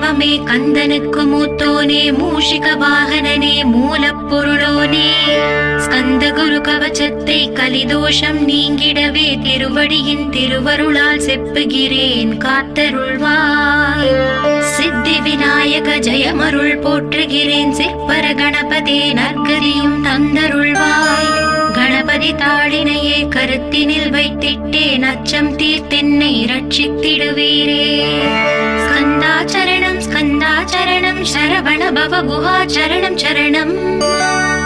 தெய்வமே கந்தனுக்கு மூத்தோனே மூஷிக வாகனனே மூலப்பொருளோனே ஸ்கந்த குரு கவச்சத்தை கலிதோஷம் நீங்கிடவே திருவடியின் திருவருளால் செப்புகிறேன் காத்தருள்வாய். சித்தி விநாயக ஜெயமருள் போற்றுகிறேன் சிற்பர கணபதே நற்கதியும் தந்தருள்வாய். கணபதி தாளினையே கருத்தினில் வைத்திட்டேன் அச்சம் தீர்த்தென்னை ரட்சித்திடுவீரே. ஸ்கந்தாச்சரணம் ஸ்கந்தாச்சரணம் சரவண பவ குஹாச்சரணம் சரணம்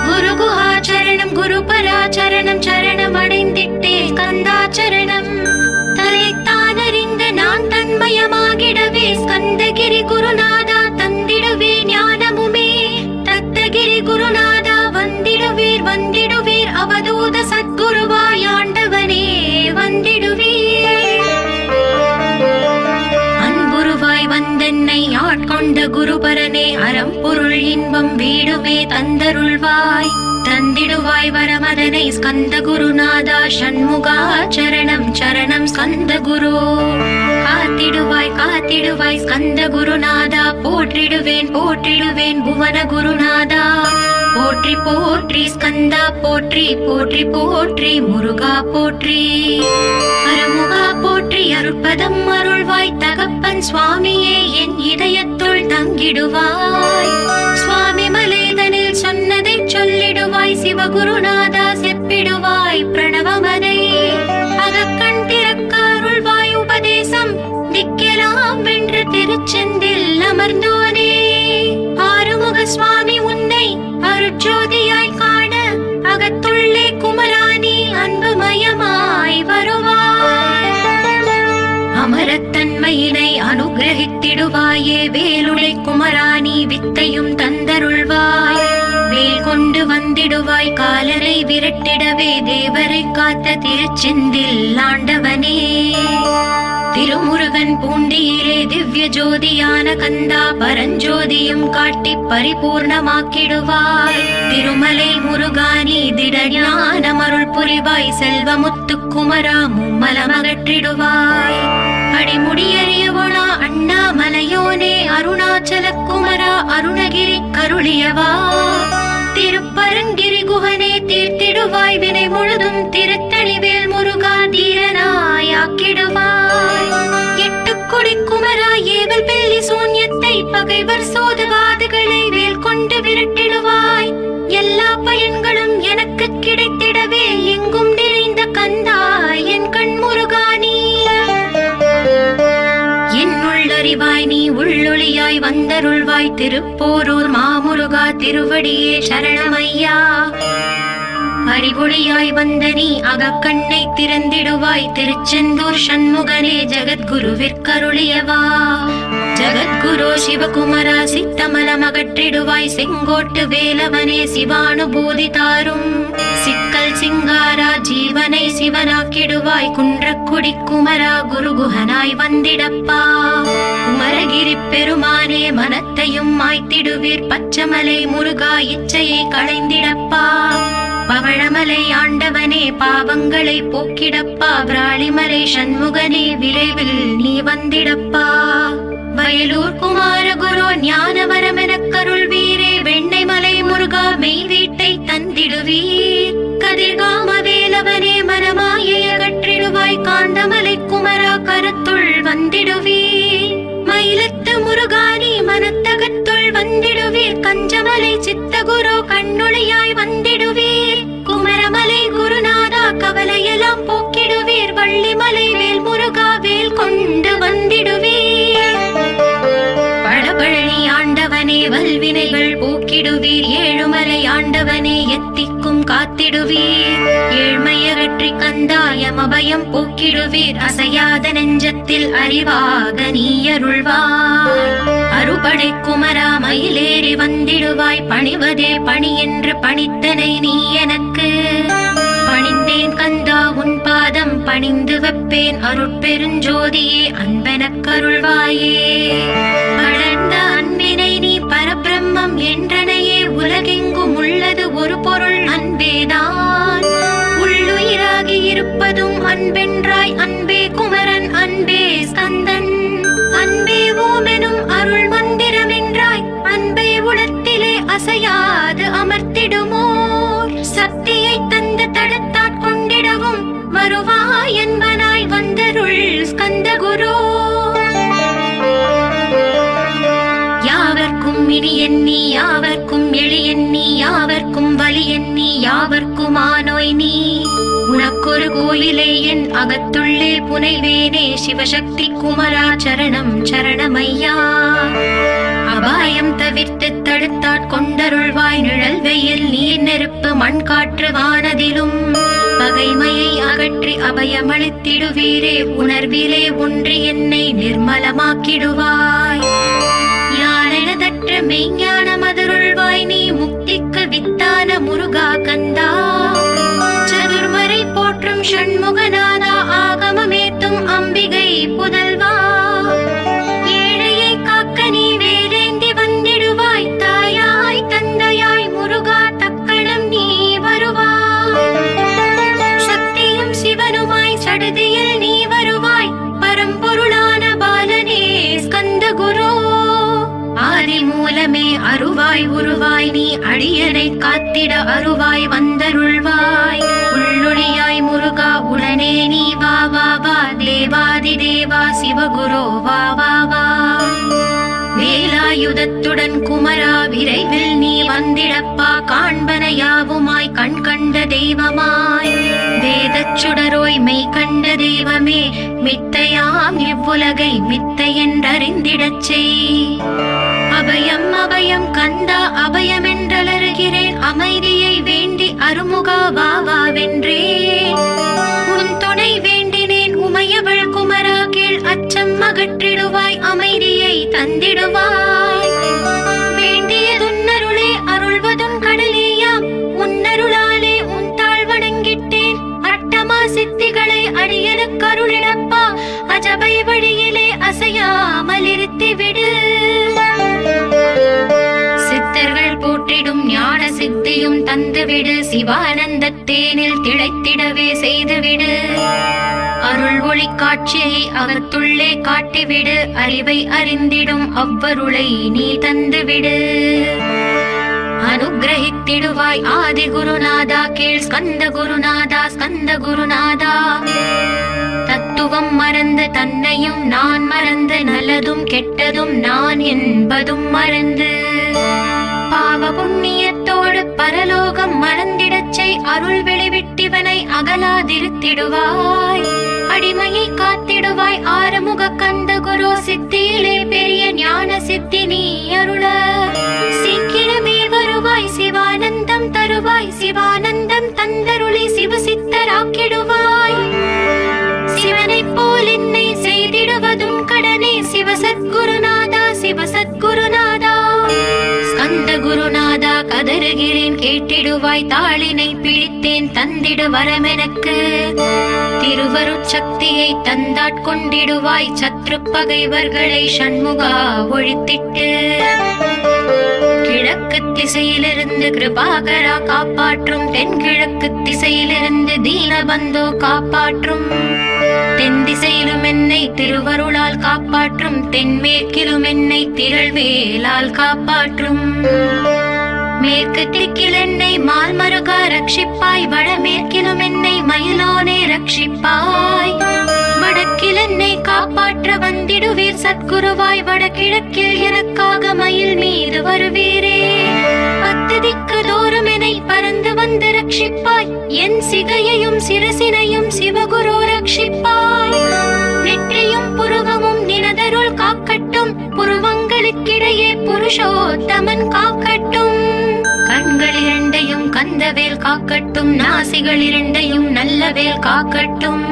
குரு குஹாச்சரணம் குரு பராச்சரணம் சரணம் அடைந்திட்டே ஸ்கந்தாச்சரணம். தலைத்தானறிந்த நான் தன்மயமாகிடவே ஸ்கந்தகிரி குருநாதா தந்திடுவே ஞானமுமே. தத்தகிரி குருநாதா வந்திடுவீர் வந்திடுவீர் அவதூத சத்குருவாய் ஆண்டவனே வந்திடுவீர். அன்புருவாய் வந்தென்னை ஆட்கொண்ட குருபரனே அறம்பொருள் இன்பம் வீடுமே தந்தருள்வாய். தந்திடுவாய் வரமதனை ஸ்கந்த குருநாதா ஷண்முகா சரணம் சரணம் ஸ்கந்த குரு. காத்திடுவாய் காத்திடுவாய் ஸ்கந்த குருநாதா போற்றிடுவேன் போற்றிடுவேன் புவன குருநாதா. போற்றி போற்றி ஸ்கந்தா போற்றி போற்றி போற்றி முருகா போற்றி. அருமுகா போற்றி அருட்பதம் அருள்வாய் தகப்பன் சுவாமியே என் இதயத்துள் தங்கிடுவாய். சுவாமி மலேதனில் சொன்னதை சொல்லிடுவாய் சிவகுருநாதா செப்பிடுவாய் பிரணவமதை. அகக்கண் திறக்க அருள்வாய் உபதேசம் திக்கெல்லாம் வென்று திருச்செந்தில் அமர்ந்தோனே. ஆறுமுக சுவாமி உன்னை அருட்ஜோதியாய் காண அகத்துள்ளே குமராணி அன்புமயமாய் வருவாய். அமரத்தன்மையினை அனுகிரகித்திடுவாயே வேலுடை குமராணி வித்தையும் தந்தருள்வாய். வேல் கொண்டு வந்திடுவாய் காலரை விரட்டிடவே தேவரை காத்த திருச்செந்தில் ஆண்டவனே. திருமுருகன் பூண்டியிலே திவ்ய ஜோதியான கந்தா பரஞ்சோதியும் காட்டி பரிபூர்ணமாக்கிடுவாய். திருமலை முருகானி திடஞான அருள் புரிவாய் செல்வமுத்து குமரா மும்மலமகற்றிடுவாய். அடிமுடியறியவனா அண்ணாமலையோனே அருணாச்சல குமரா அருணகிரி கருளியவா. திருப்பரங்கிரி குகனே தீர்த்திடுவாய் வினை முழுதும் திருத்தணிவேல் முருகா தீரனாயாக்கிடுவாய். எட்டுக்குடி குமரா ஏவல் பெல்லி சூன்யத்தை பகைவர் சோதவாதுகளை வேல் கொண்டு விரட்டிடுவாய். எல்லா பயன்களும் எனக்கு கிடைத்திடவே எங்கும் நிறைந்த கந்தா என் கண் முருகானி. என்னுள்ளறிவாய் நீ உள்ளொளியாய் வந்தருள்வாய் திருப்போரூர் மாமுருகா திருவடியே சரணமையா. அறிவொளியாய் வந்த நீ அகக்கண்ணை திறந்திடுவாய் திருச்செந்தூர் ஷண்முகனே ஜகத்குருவிற்கருளியவா. ஜகத்குரு சிவகுமரா சித்தமலம் அகற்றிடுவாய் செங்கோட்டு வேலவனே சிவானுபூதி தாரும். சிக்கல் சிங்காரா ஜீவனை சிவனாக்கிடுவாய் குன்றக்குடி குமரா குருகுஹனாய் வந்திடப்பா. குமரகிரி பெருமானே மனத்தையும் மாய்த்திடுவீர் பச்சமலை முருகா இச்சையை களைந்திடப்பா. பவழமலை ஆண்டவனே பாவங்களை போக்கிடப்பா. விராளிமலை சண்முகனே விரைவில் நீ வந்திடப்பா. வயலூர் குமார குரு ஞானவரமெனக் கருள்வீரே வெண்ணைமலை முருகா மெய் வீட்டை தந்திடுவீர். கதிர்காம வேலவனே மனமாயை அகற்றிடுவாய் காந்தமலை குமரா கருத்துள் வந்திடுவீர். மயிலத்து முருகானி மனத்தகத்துள் வந்திடுவீர். கஞ்சமலை சித்தகுரு கண்ணொளியாய் வந்திடுவீர். குமரமலை குருநாதா கவலையெல்லாம் போக்கிடுவீர். வள்ளிமலை வேல் முருகா வேல் கொண்டு வந்திடுவீர். பழபழனி ஆண்டவனே வல்வினைகள் போக்கிடுவீர். ஏழுமலை ஆண்டவனே எத்திக்கும் காத்திடுவீர். ஏழ்மையகற்றி கந்தாயமபயம் போக்கிடுவீர். அசையாத நெஞ்சத்தில் அறிவாக நீ அருள்வாய். அறுபடை குமரா மயிலேறி வந்திடுவாய். பணிவதே பணி என்று பணித்தனை நீ எனக்கு. பணிந்தேன் கந்தா உன் பாதம் பணிந்து வைப்பேன் அருட்பெருஞ்சோதியே அன்பெனக் கருள்வாயே. படர்ந்த அன்பினை நீ பரபிரம்மம் என்றனையே உலகெங்கும் உள்ளது ஒரு பொருள் அன்பேதான். உள்ளுயிர அன்பராகி இருப்பதும் அன்பென்றாய் அன்பே குமரன் அன்பே ஸ்கந்தன் அன்பே ஓமெனும் அருள் மந்திரம் என்றாய் அன்பே உளத்திலே அசையாது அமர்த்திடுமோர் சக்தியை தந்து தடுத்தாற் கொண்டிடவும் வருவாய் என்பனாய் வந்தருள் ஸ்கந்த குரு யாவர்க்கும் இனி எண்ணி யாவர்க்கும் எளி எண்ணி யாவர்க்கும் வலி எண்ணி யாவர்க்கும் ஆனோய் நீ உனக்கொரு கோயிலே என் அகத்துள்ளே புனைவேனே சிவசக்தி குமரா சரணம் சரணமையா அபாயம் தவிர்த்து தடுத்தாற் கொண்டருள்வாய் நிழல் வெயில் நீர் நெருப்பு மண் காற்று வானதிலும் பகைமையை அகற்றி அபயமளித்திடுவீரே உணர்விலே ஒன்றி என்னை நிர்மலமாக்கிடுவாய் யானெனதற்ற மெய்ஞான மதுருள்வாய் நீ முக்திக்கு வித்தான முருகா கந்தா சதுர்மறை போற்றும் ஷண்முகநாதா ஆகமமேத்தும் அம்பிகை புதல்வா ஏழையை காக்க நீ வேலேந்தி வந்திடுவாய் தாயாய் தந்தையாய் முருகா தக்கணம் நீ வருவாய் சக்தியும் சிவனுமாய் சடுதியில் நீ வருவாய் பரம்பொருளான பாலனே ஸ்கந்த குரு ஆதி மூலமே அருவாய் உருவாய் நீ அடியனை காத்திட அருவாய் வந்தருள்வாய் உள்ளொளியாய் முருகா உடனே நீ வா வா வா தேவாதி தேவா சிவகுரு வா வா வா வேலாயுதத்துடன் குமரா விரைவில் நீ வந்திடப்பா காண்பன யாவுமாய் கண் கண்ட தெய்வமாய் வேதச் சுடரோய் மெய் கண்ட தெய்வமே மித்தையாம் இவ்வுலகை மித்தை என்றறிந்திடச் செய் அபயம் அபயம் கந்தா அபயம் என்றலறுகிறேன் அமைதியை வேண்டி அருமுகா வா வா வென்றேன் உன் துணை வேண்டினேன் உமையவள் குமரா கீழ் அச்சம் அகற்றிடுவாய் அமைதியை தந்திடுவாய் வேண்டியதுன்னருளே அருள்வதும் கடலேயாம் உன்னருளாலே உன் தாழ் வணங்கிட்டேன் அட்டமா சித்திகளை அடியனுக்கு அருளிடப்பா அஜபை வழியிலே அசையாமல் இருத்திவிடு சித்தர்கள் போற்றிடும் ஞான சித்தியும் தந்துவிடு சிவானந்த தேனில் திளைத்திடவே செய்துவிடு அருள் ஒளி காட்சியை அகத்துள்ளே காட்டிவிடு அறிவை அறிந்திடும் அவ்வருளை நீ தந்துவிடு அனுகிரகித்திடுவாய் ஆதி குருநாதா கீழ் ஸ்கந்த குருநாதா ஸ்கந்த குருநாதா தத்துவம் மறந்து தன்னையும் நான் மறந்து நல்லதும் கெட்டதும் நான் என்பதும் மறந்து பாவ புண்ணியத்தோடு பரலோகம் மறந்திடச் செய் அருள் வெளிவிட்டிவனை அகலாதிருத்திடுவாய் அடிமையை காத்திடுவாய் ஆறுமுக கந்த குரு சித்தியிலே பெரிய ஞான சித்தி நீ அருள சீக்கிரமே வருவாய் சிவானந்தம் தருவாய் சிவானந்தம் தந்தருளி சிவசித்தராக்கிடுவாய் சிவனை போல் என்னை செய்திடுவதும் கடனே சிவசத்குருநாதா சிவசத்குருநாதா ஸ்கந்த குருநாதா கதறுகிறேன் கேட்டிடுவாய் தாளினை பிடித்தேன் தந்திடு வரமெனக்கு திருவருட்சக்தியை தந்தாட்கொண்டிடுவாய் சத்ரு பகைவர்களை ஷண்முகா ஒழித்திட்டு கிழக்கு திசையிலிருந்து கிருபாகரா காப்பாற்றும் தென்கிழக்கு திசையிலிருந்து தீனபந்தோ காப்பாற்றும் தென் திசையிலும் என்னை திருவருளால் காப்பாற்றும் தென்மேற்கிலும் என்னை திரள்வேலால் காப்பாற்றும் மேற்கு திக்கில் என்னை மால்மருகா ரட்சிப்பாய் வடமேற்கிலும் என்னை மயிலோனே ரட்சிப்பாய் வடக்கில் என்னை காப்பாற்ற வந்திடுவீர் சத்குருவாய் வடகிழக்கில் எனக்காக மயில் மீது வருவீரே பத்து திக்கு தோறும் என்னை பறந்து வந்து ரட்சிப்பாய் என் சிகையையும் சிரசினையும் சிவகுரு ரட்சிப்பாய் நெற்றியும் புருவமும் நினதருள் காக்கட்டும் புருவங்களுக்கிடையே புருஷோத்தமன் காக்கட்டும் கண்கள் இரண்டையும் கந்தவேல் காக்கட்டும் நாசிகள் இரண்டையும் நல்லவேல் காக்கட்டும்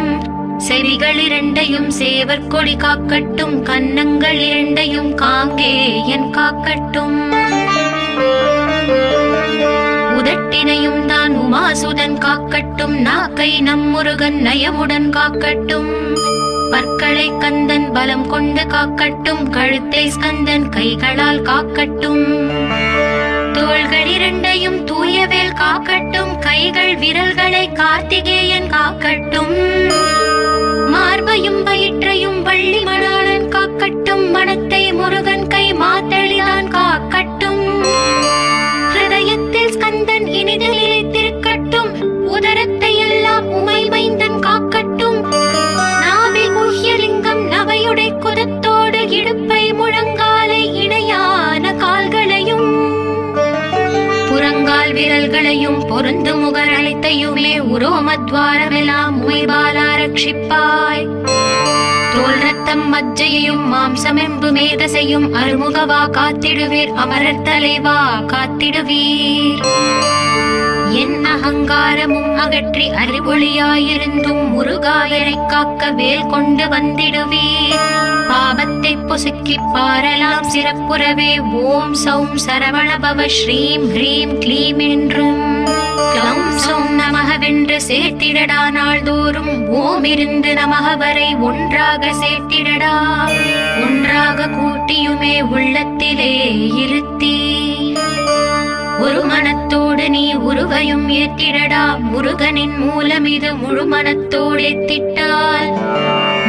செவிகள் இரண்டையும் சேவர் கொடி காக்கட்டும் கன்னங்கள் இரண்டையும் காங்கேயன் காக்கட்டும் உதட்டினையும் தான் உமாசுதன் காக்கட்டும் நாக்கை நம் முருகன் நயமுடன் காக்கட்டும் பற்களை கந்தன் பலம் கொண்டு காக்கட்டும் கழுத்தை ஸ்கந்தன் கைகளால் காக்கட்டும் தோள்கள் இரண்டையும் தூயவேல் காக்கட்டும், கைகள் விரல்களை கார்த்திகேயன் காக்கட்டும், மார்பையும் வயிற்றையும் வள்ளி மணாளன் காக்கட்டும், மனத்தை முருகன் கை மாத்தளிதான் காக்கட்டும், ஹிருதயத்தில் ஸ்கந்தன் இனிதில் நிலைத்திருக்கட்டும், உதரத்தை எல்லாம் உமை மைந்தன் காக்கட்டும், நாவில் குஹ்யலிங்கம் நவையுடை குதத்தோடு இடுப்பை முழங்காலை இணையான கால்களையும் புறங்கால் விரல்களையும் பொருந்து முகர் அனைத்தையுமே உரோமத்வாரமெல்லாம் உமைபாலா ரட்சிப்பாய். தோல் ரத்தம் மஜ்ஜையையும் மாம்சமெம்பு மேதசையும் அருமுகவா காத்திடுவீர், அமரர் தலைவா காத்திடுவீர். என் அகங்காரமும் அகற்றி அறிவொளியாயிருந்தும் முருகாயரை காக்க வேல் கொண்டு வந்திடுவீர். பாவத்தை பொசுக்கி பாரலாம் சிறப்புறவே ஓம் சௌம் சரவணபவ ஸ்ரீம் ஹ்ரீம் க்ளீம் என்றும் க்ளௌம் சௌம் நமகவென்று சேர்த்திடடா. நாள்தோறும் ஓம் இருந்து நமக வரை ஒன்றாக சேர்த்திடடா. ஒன்றாக கூட்டியுமே உள்ளத்திலே இருத்தி ஒரு மனத்தோடு நீ உருவையும் ஏற்றிடடா. முருகனின் மூலம் இது முழு மனத்தோடு ஏத்திட்டால்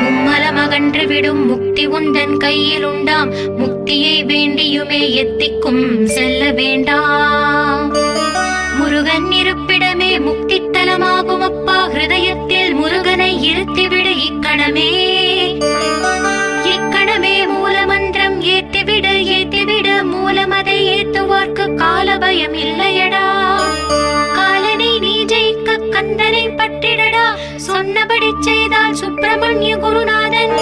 மும்மலமகன்று விடும் முக்தி உந்தன் கையில் உண்டாம். முக்தியை வேண்டியுமே எத்திக்கும் செல்ல வேண்டாம். முருகன் இருப்பிடமே முக்தி தலமாகும் அப்பா. ஹிருதயத்தில் முருகனை இருத்திவிடு இக்கணமே. இக்கணமே மூலமந்திரம் ஏத்திவிடு ஏத்திவிடு. மூலமதை ஏத்துவார்க்கு காலபயம் இல்லையடா. காலனை நீ ஜெயிக்க கந்தனை பற்றிடடா. சொன்னபடி செய்தால் சுப்பிரமணிய குருநாதன்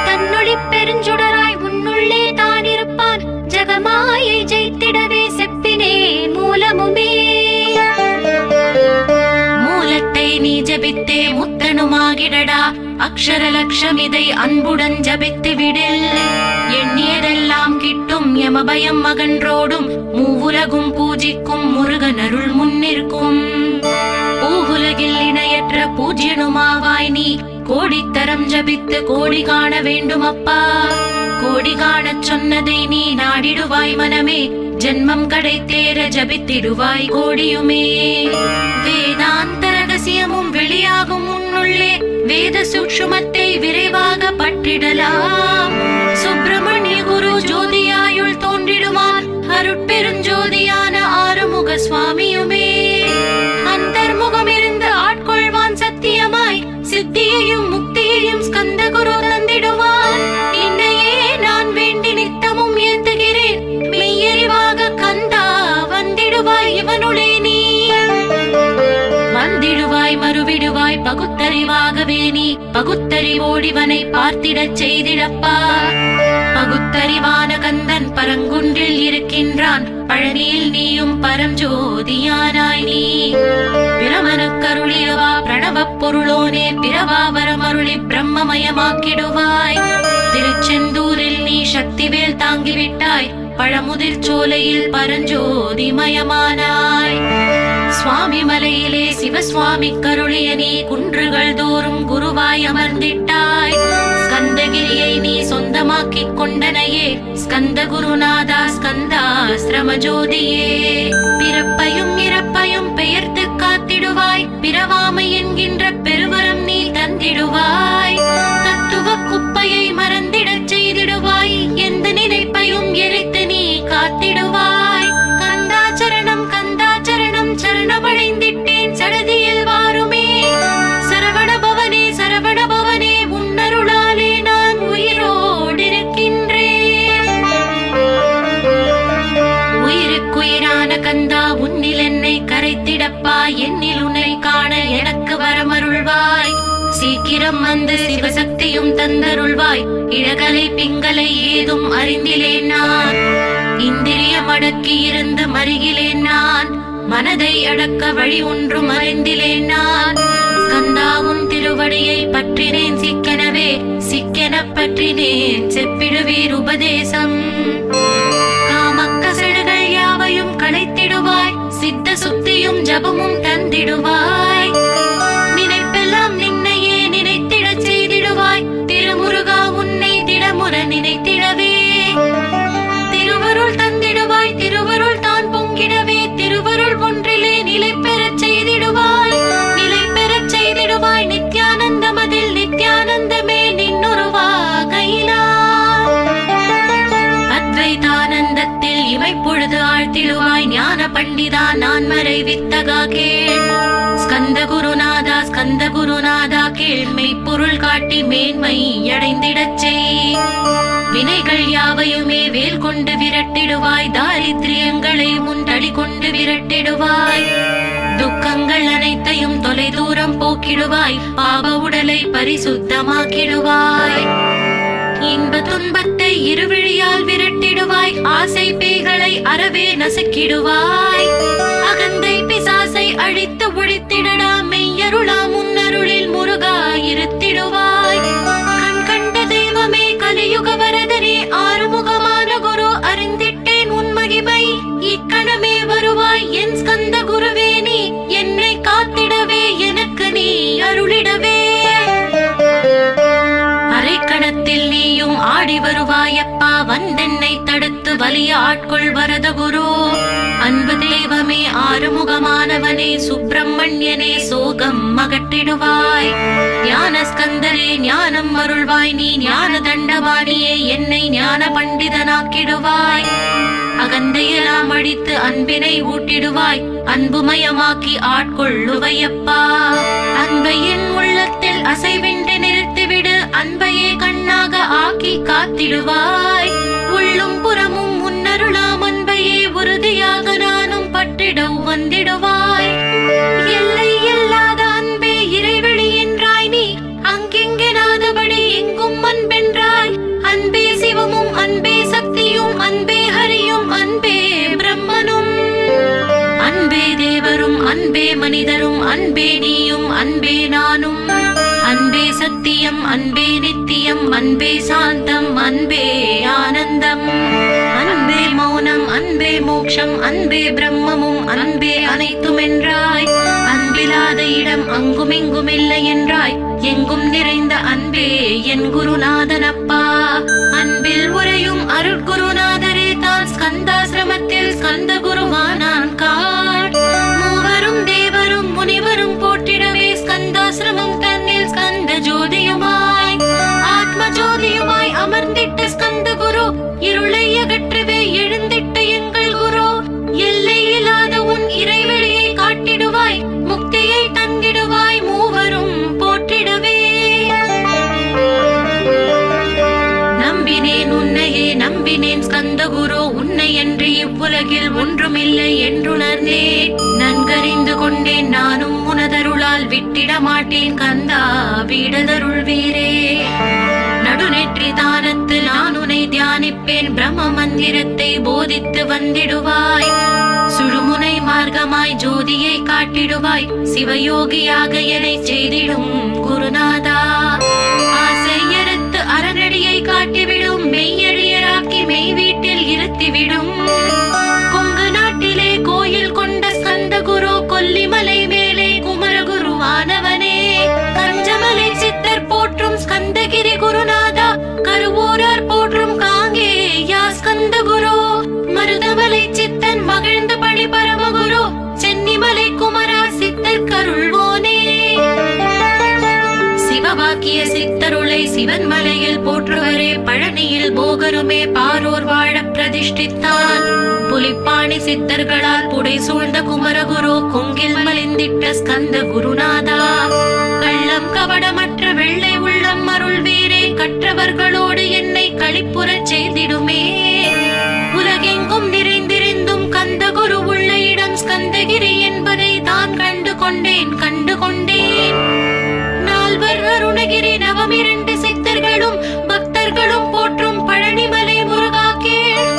தன்னொளி பெருஞ்சுடராய் உன்னுள்ளே தான் இருப்பான். ஜகமாயை ஜெயித்திடவே செப்பினே மூலமுமே. மூலத்தை நீ ஜபித்தே முத்தனுமாகிடடா. அக்ஷர லட்சம் இதை அன்புடன் ஜபித்து விடில். எண்ணியதெல்லாம் கிட்டும் யமபயம் அகன்றோடும். மூவுலகும் பூஜிக்கும் முருகன் அருள் முன்னிற்கும். பூவுலகில் இணையற்ற பூஜ்யனுமாவாய் நீ. கோடித்தரம் ஜபித்து கோடி காண வேண்டும் அப்பா. கோடி காணச் சொன்னதை நீ நாடிடுவாய் மனமே. ஜென்மம் கடை தேர ஜபித்திடுவாய் கோடியுமே. வேதாந்த ரகசியமும் வெளியாகும் உன்னுள்ளே. வேத சூக்ஷ்மத்தை விரைவாக பற்றிடலாம். சுப்பிரமணிய குரு ஜோதியாயுள் தோன்றிடுவார். அருட்பெருஞ்சோதியான ஆறுமுக சுவாமியுமே. அந்தர்முகம் இருந்து ஆட்கொள்வான் சத்தியமாய். சித்தியையும் முக்தியையும் ஸ்கந்த குரு தந்திடுவார். என்னையே நான் வேண்டி நித்தமும் ஏந்துகிறேன். மெய்யறிவாக கந்தா வந்திடுவாய் இவனுளே நீ. வந்திடுவாய் மறுவிடுவாய் பகுத்தறிவாகவே நீ. பகுத்தறிவோடிவனை பார்த்திடச் செய்திடப்பா. பகுத்தறிவான கந்தன் பரங்குன்றில் இருக்கின்றான். பழனியில் நீயும் பரஞ்சோதியானாய் நீ. பிரமனுக்கருளியவா பிரணவ பொருளோனே. பிறவாவரம் அருளி பிரம்மமயமாக்கிடுவாய். திருச்செந்தூரில் நீ சக்திவேல் தாங்கிவிட்டாய். பழமுதிர் சோலையில் பரஞ்சோதிமயமானாய். சுவாமி மலையிலே சிவசுவாமி கருளிய நீ. குன்றுகள் தோறும் குருவாய் அமர்ந்திட்டாய். ஸ்கந்தகிரியை நீ சொந்தமாக்கிக் கொண்டனையே. ஸ்கந்த குருநாதா ஸ்கந்தாஸ்ரம ஜோதியே. பிறப்பையும் இறப்பையும் பெயர்த்து காத்திடுவாய். பிறவாமை என்கின்ற பெருவரம் நீ தந்திடுவாய். தத்துவ குப்பையை மறந்திடச் செய்திடுவாய். எந்த நினைப்பையும் எரித்து நீ காத்திடுவாய். கந்தாச்சரணம் கந்தாச்சரணம் சரணமடைந்திட்டேன் சடதியில் வாருமே. சரவண பவனே சரவண பவனே. உன்னருளாலே நான் உயிரோடிருக்கின்றேன். உயிருக்குயிரான கந்தா உன்னில் என்னை கரைத்திடப்பா. என்னில் உன்னை காண எனக்கு வரமருள்வாய். சீக்கிரம் வந்து சிவசக்தியும் தந்தருள்வாய். இழகலை பிங்களை ஏதும் அறிந்திலேன் நான். இந்திரியம் அடக்கி இருந்து மருகிலேன் நான். மனதை அடக்க வழி ஒன்றும் அறிந்திலேன் நான். ஸ்கந்தாவும் திருவடியை பற்றினேன் சிக்கெனவே. சிக்கென பற்றினேன் செப்பிடுவீர் உபதேசம். காமக்கசடுகள் யாவையும் களைத்திடுவாய். சித்த சுத்தியும் ஜபமும் தந்திடுவாய். நினைப்பெல்லாம் நின்னையே நினைத்திடச் செய்திடுவாய். திருமுருகா உன்னை திடமுற நினைத்திடவே திருவருள் தந்திடுவாய். திருவருள் தான் பொங்கிட உணர்த்திடுவாய் ஞான பண்டிதா நான் மறை வித்தகா கேள். ஸ்கந்த குருநாதா ஸ்கந்த குருநாதா கேள், மெய்ப்பொருள் காட்டி மேன்மை அடைந்திடச் செய். வினைகள் யாவையுமே வேல் கொண்டு விரட்டிடுவாய், தாரித்ரியங்களை முந்தடி கொண்டு விரட்டிடுவாய். துக்கங்கள் அனைத்தையும் தொலை தூரம் போக்கிடுவாய், பாவ உடலை பரிசுத்தமாக்கிடுவாய். இன்ப துன்பத்தை இருவிழியால் விரட்டிடுவாய், ஆசை பேய்களை அறவே நசுக்கிடுவாய். அகந்தை பிசாசை அழித்து ஒழித்திடடா, மெய்யருளா முன்னருளில் முருகா இருத்திடுவாய். கண் கண்ட தெய்வமே கலியுக வரதனே, ஆறுமுகமான குரு அறிந்திட்டேன் உன் மகிமை. இக்கணமே வருவாய் என் ஸ்கந்த குருவே, நீ என்னை காத்திடவே எனக்கு நீ அருளிடவே. அரைக்கணத்தில் நீயும் ஆடி வருவாயப்பா, வந்தென்னை தடுத்து வலிய ஆட்கொள் வரத குரு. அன்பு தெய்வமே ஆறுமுகமானவனே, சுப்பிரமணியனே சோகம் அகற்றிடுவாய். ஞான ஸ்கந்தரே ஞானம் அருள்வாய், நீ ஞான தண்டவாணியே என்னை ஞான பண்டிதனாக்கிடுவாய். அகந்தையெல்லாம் அழித்து அன்பினை ஊட்டிடுவாய், அன்புமயமாக்கி ஆட்கொள்ளுவையப்பா. அன்பையின் உள்ளத்தில் அசைவின்றி நிறுத்திவிடு, அன்பையே கண்ணாக ஆக்கி காத்திடுவாய். உள்ளும் புறமும் முன்னருளாம் அன்பையே உறுதியாக நானும் பற்றிட வந்திடுவாய். எல்லை இல்லாத அன்பே இறைவெளி என்றாய் நீ, அங்கெங்கே நாதபடி எங்கும் அன்பென்றாய். அன்பே சிவமும் அன்பே சக்தியும் அன்பே ஹரியும் அன்பே பிரம்மனும். அன்பே தேவரும் அன்பே மனிதரும் அன்பே நீயும் அன்பே நானும். அன்பே சத்தியம் அன்பே நித்தியம் அன்பே சாந்தம் அன்பே ஆனந்தம். அன்பே மௌனம் அன்பே மோட்சம் அன்பே பிரம்மமும் அன்பே அனைத்தும் என்றாய். அன்பிலாத இடம் அங்கும் இங்கும் இல்லை என்றாய், எங்கும் நிறைந்த அன்பே என் குருநாதனப்பா. அன்பில் உரையும் அருட்குருநாதரே தான், ஸ்கந்தாசிரமத்தில் ஸ்கந்த குருவானான் காட். மூவரும் தேவரும் முனிவரும் போற்றிடவே, ஸ்கந்தாசிரமம் தன்னில் ஸ்கந்த ஜோதியுமாய் ஆத்ம ஜோதியுமாய் அமர்ந்திட்ட ஸ்கந்த குரு, இருளை அகற்றவே எழுந்திட்ட எங்கள் குரு. எல்லை இல்லாத உன் இறைவெளியை காட்டிடுவாய், முக்தியை தந்திடுவாய் மூவரும் போற்றிடவே. நம்பினேன் உன்னையே நம்பினேன் ஸ்கந்த குரு, உன்னை என்று இவ்வுலகில் ஒன்றுமில்லை என்றுணர்ந்தேன். நன்கறிந்து கொண்டேன் நானும் உனதருளால் விட்டிட மாட்டேன் கந்தா வீடதருள் வீரே. நடுநெற்றி தானத்து நான் உன்னை தியானிப்பேன், பிரம்ம மந்திரத்தை போதித்து வந்திடுவாய். சுழுமுனை மார்க்கமாய் ஜோதியை காட்டிடுவாய், சிவயோகியாக என்னை செய்திடும் குருநாதா. ஆசையறுத்து அறநடியை காட்டிவிடும், மெய்யழியராக்கி மெய் வீட்டில் இருத்திவிடும். கொங்கு நாட்டிலே கோயில் கொண்ட ஸ்கந்த குரு, கொல்லிமலை மேலே குமரகுருவானவனே. கஞ்சமலை சித்தர் போற்றும் ஸ்கந்தகிரி குருநாதா, கருவூரார் போற்றும் காங்கேயா ஸ்கந்த குரு. மருதமலை சித்தன் மகிழ்ந்த பழி பரமகுரு, சென்னிமலை குமரா சித்தர் கருள்வோனே. சிவவாக்கிய சித்தருளை சிவன் மலையில் போற்றுவரே, பழனியில் போகருமே பாரோர் வாழ பிரதிஷ்டித்தான். புலிப்பாணி சித்தர்களால் புடை சூழ்ந்த குமரகுரு, கொங்கில் மலிந்திட்ட ஸ்கந்த குருநாதா. கள்ளம் கவடமற்ற வெள்ளை உள்ளம் அருள் வீரே, கற்றவர்களோடு என்னை களிப்புறச் செய்திடுமே. உலகெங்கும் நிறைந்திருந்தும் கந்த குரு உள்ள இடம் ஸ்கந்தகிரி என்பதை தான் கண்டு கொண்டேன் கண்டு கொண்டேன். நால்வர் அருணகிரி நவமிரண்டு சித்தர்களும் பக்தர்களும் போற்றும் பழனிமலை முருகா கேள்.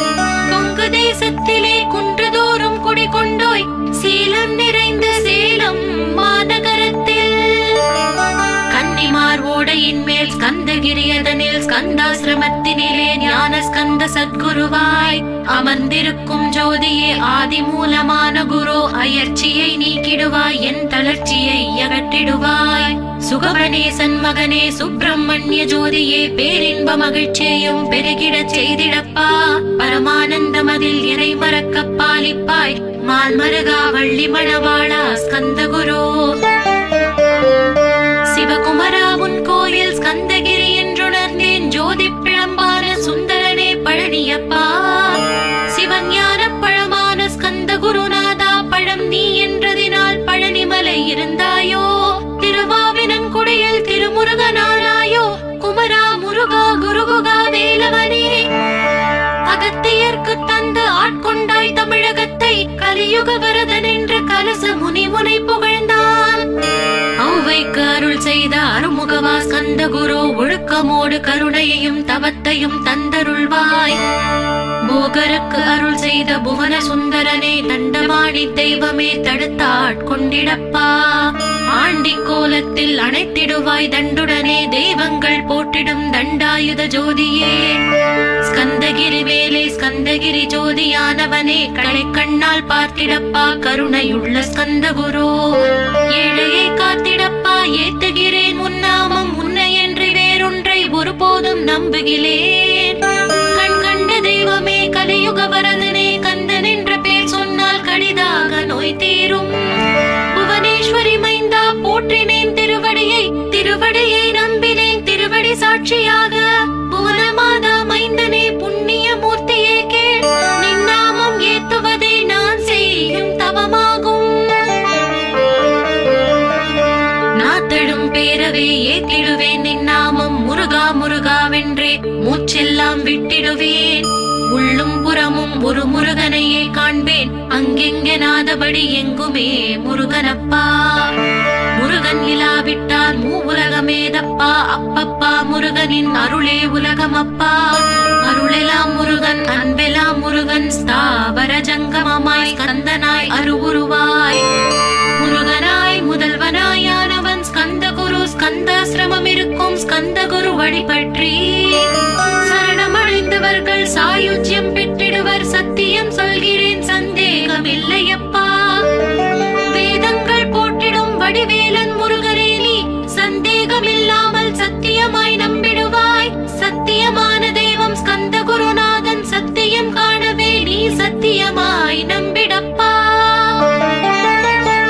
கொங்கு தேசத்திலே குன்றுதோறும் குடிகொண்டோய், சீலம் நிறைந்த சேலம் மாநகரத்தில். கன்னிமார் ஓடையின் மேல் ஸ்கந்தகிரி, அதனில் ஸ்கந்தாசிரமத்தினிலே ஞான ஸ்கந்த சத்குருவாய் அமர்ந்திருக்கும் ஜோதியே ஆதி மூலமான குரு. அயற்சியை நீக்கிடுவாய், என் தளர்ச்சியை அகற்றிடுவாய். சுகவனேசன் மகனே சுப்பிரமணிய ஜோதியே, பேரின்ப மகிழ்ச்சியையும் பெருகிடச் செய்திடப்பா. பரமானந்தமதில் இறை மறக்க பாலிப்பாய், மால்மருகா வள்ளி மணவாளா ஸ்கந்த குரு. சிவகுமரா உன் கோயில் ஸ்கந்தகிரி என்றுணர்ந்தேன், ஜோதி பிழம்பான சுந்தரனே பழனியப்பா. சிவஞான பழமான இருந்தாயோ, திருவாவினன் குடியில் திருமுருகனானாயோ, குமரா முருகா குருகுகா வேலவனே. அகத்தியர்க்கு தந்து ஆட்கொண்டாய் தமிழகத்தை, கலியுக வரதன் என்று கலச முனிமுனை புகழ்ந்தான். ஔவைக்கு அருள் செய்த அருமுகவா ஸ்கந்த குரு, ஒழுக்கமோடு கருணையையும் தவத்தையும் தந்தருள்வாய். போகருக்கு அருள் செய்த புவன சுந்தரனே, தண்டமாடி தெய்வமே தடுத்தாட்கொண்டிடப்பா. ஆண்டி கோலத்தில் அணைத்திடுவாய் தண்டுடனே, தெய்வங்கள் போற்றிடும் தண்டாயுத ஜோதியே. ஸ்கந்தகிரி வேலே ஸ்கந்தகிரி ஜோதியானவனே, களை கண்ணால் பார்த்திடப்பா கருணையுள்ள ஸ்கந்த குரு. ஏழையை காத்திடப்பா ஏத்துகிறேன் உன்னாமம், உன்னை என்று வேறொன்றை ஒருபோதும் நம்புகிறேன். கண் கண்ட தெய்வமே கலியுக வரதனே, கந்தன் என்ற பேர் சொன்னால் கடிதாக நோய் தீரும். புவனேஸ்வரி மைந்தா போற்றினேன் திருவடியை, திருவடியை நம்பினேன் திருவடி சாட்சியாக. புவனமாதா மைந்தனே புண்ணிய மூர்த்தியே கேள், நின்னாமம் ஏத்துவதே நான் செய்யும் தவமாகும். நாத்தடும் பேரவே ஏத்திடுவேன் நின்னாமம், முருகா முருகாவென்றே மூச்செல்லாம் விட்டிடுவேன். உள்ளும் புறமும் ஒரு முருகனையே காண்பேன், அங்கெங்கெனாதபடி எங்குமே முருகனப்பா. முருகன் இலாவிட்டால் மூவுலகமேதப்பா, அப்பப்பா முருகனின் அருளே உலகமப்பா. அருளெல்லாம் முருகன் அன்பெல்லாம் முருகன், ஸ்தாவர ஜங்கமமாய் ஸ்கந்தனாய் அருவுருவாய். முருகனாய் முதல்வனாயானவன் ஸ்கந்த குரு, ஸ்கந்தாசிரமம் இருக்கும் ஸ்கந்த குரு வழிபற்றி சரணமடைந்தவர்கள் சாயுஜ்யம் பெற்றிடுவர். சத்தியம் சொல்கிறேன் சந்தேகமில்லையப்பா. வேதங்கள் போற்றிடும் வடிவேலன் முருகனே, நீ சந்தேகமில்லாமல் சத்தியமாய் நம்பிடுவாய். சத்தியமான தெய்வம் ஸ்கந்த குருநாதன், சத்தியம் காணவே நீ சத்தியமாய் நம்பிடப்பா.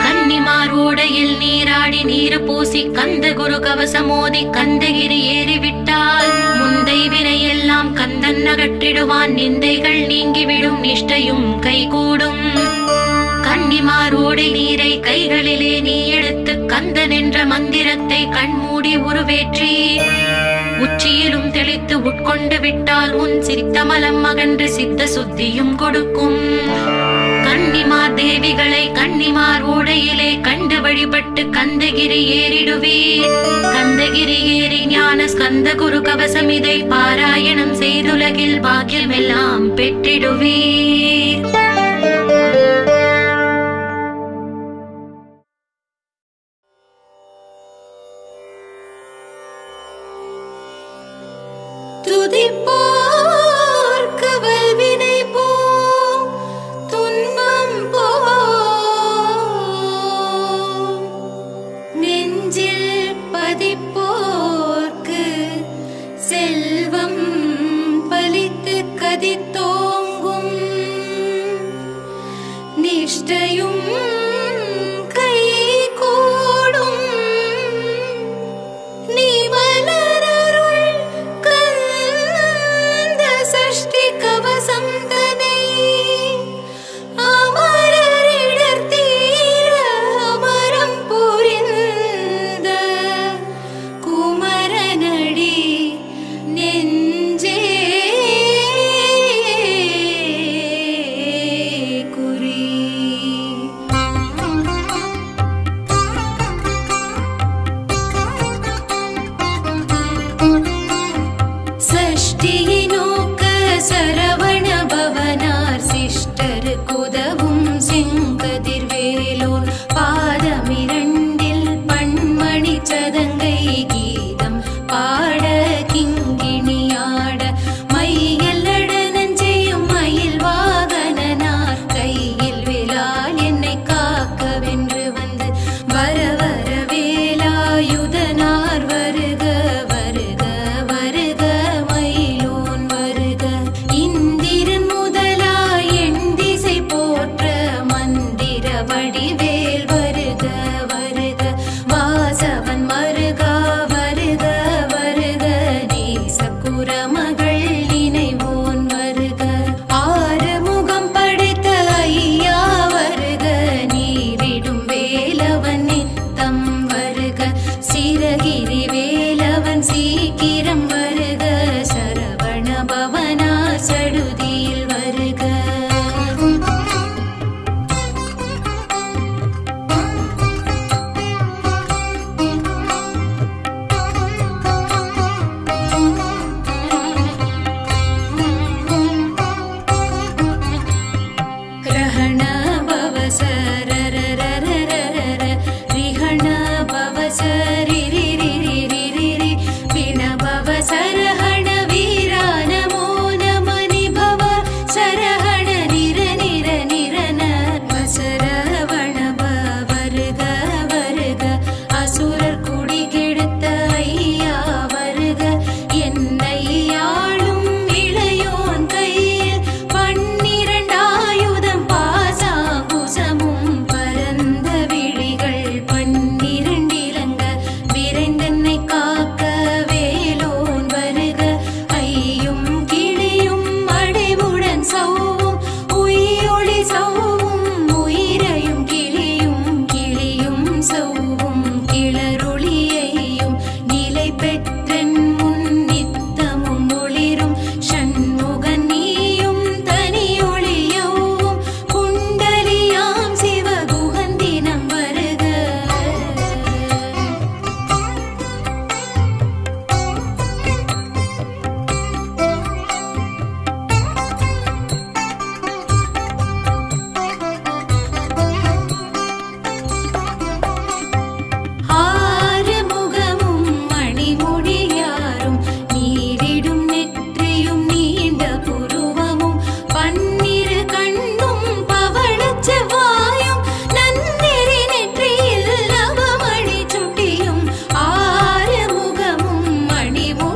கன்னிமார் ஓடையில் நீராடி நீரு பூசி கந்த குரு கவசமோதி கந்தகிரி ஏறிவிட்டால், முந்தை வினையெல்லாம் கந்தன் அகற்றிடுவான். நிந்தைகள் நீங்கிவிடும், நிஷ்டையும் கைகூடும். கன்னிமார் ஓடை நீரை கைகளிலே நீ எடுத்து கந்தன் என்ற மந்திரத்தை கண்மூடி உருவேற்றி உச்சியிலும் தெளித்து உட்கொண்டு விட்டால், உன் சித்தமலம் அகன்று சித்த சுத்தியும் கொடுக்கும். கன்னிமார் தேவிகளை கன்னிமார் ஓடையிலே கண்டு வழிபட்டு கந்தகிரி ஏறிடுவீர். கந்தகிரி ஏறி ஞான ஸ்கந்த குரு கவசம் இதை பாராயணம் செய்துலகில் பாக்கியமெல்லாம் பெற்றிடுவீர். துதிப்போர்க்கு வல்வினை போ, துன்பம் போ, நெஞ்சில் பதிப்போர்க்கு செல்வம் பலித்து கதித்தோங்கும். நிஷ்டையும் கை கூடும். நீ மலரருள் கந்த சஷ்டி கவசம் தனை, அமரரிடர் தீர அமரம் புரிந்த குமரனடி நெஞ்சே குறி. சஷ்டியை நோக்க சரவண பவனார் சிஷ்டர் குதவும் செங்கதிர்வேலோர் பாதமிரண்டில் பண்மணி சதங்கை கீதம் பாட கிங்கிணியாட மையல் நடனஞ்செய்யும் மயில் வாகனனார் கையில் வேலால் என்னை காக்க வென்று வந்து வர வர வேலாயுதனார் வருக வருக வருக மயிலோனே.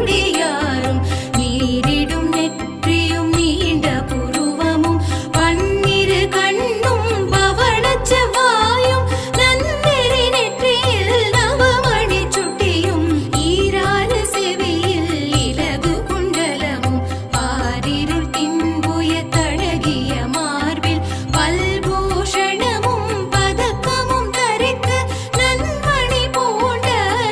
முடியாரும் நீரிடும் நெற்றியும் நீண்ட புருவமும் பன்னிரு கண்ணும் பவளச் செவ்வாயும் நன்னெறி நெற்றியில் நவமணி சுட்டியும் ஈராறு செவியில் இலகு குண்டலமும் ஆரிருள் தின்புய தழகிய மார்பில் பல்பூஷணமும் பதக்கமும் தரித்து நன்மணி பூண்ட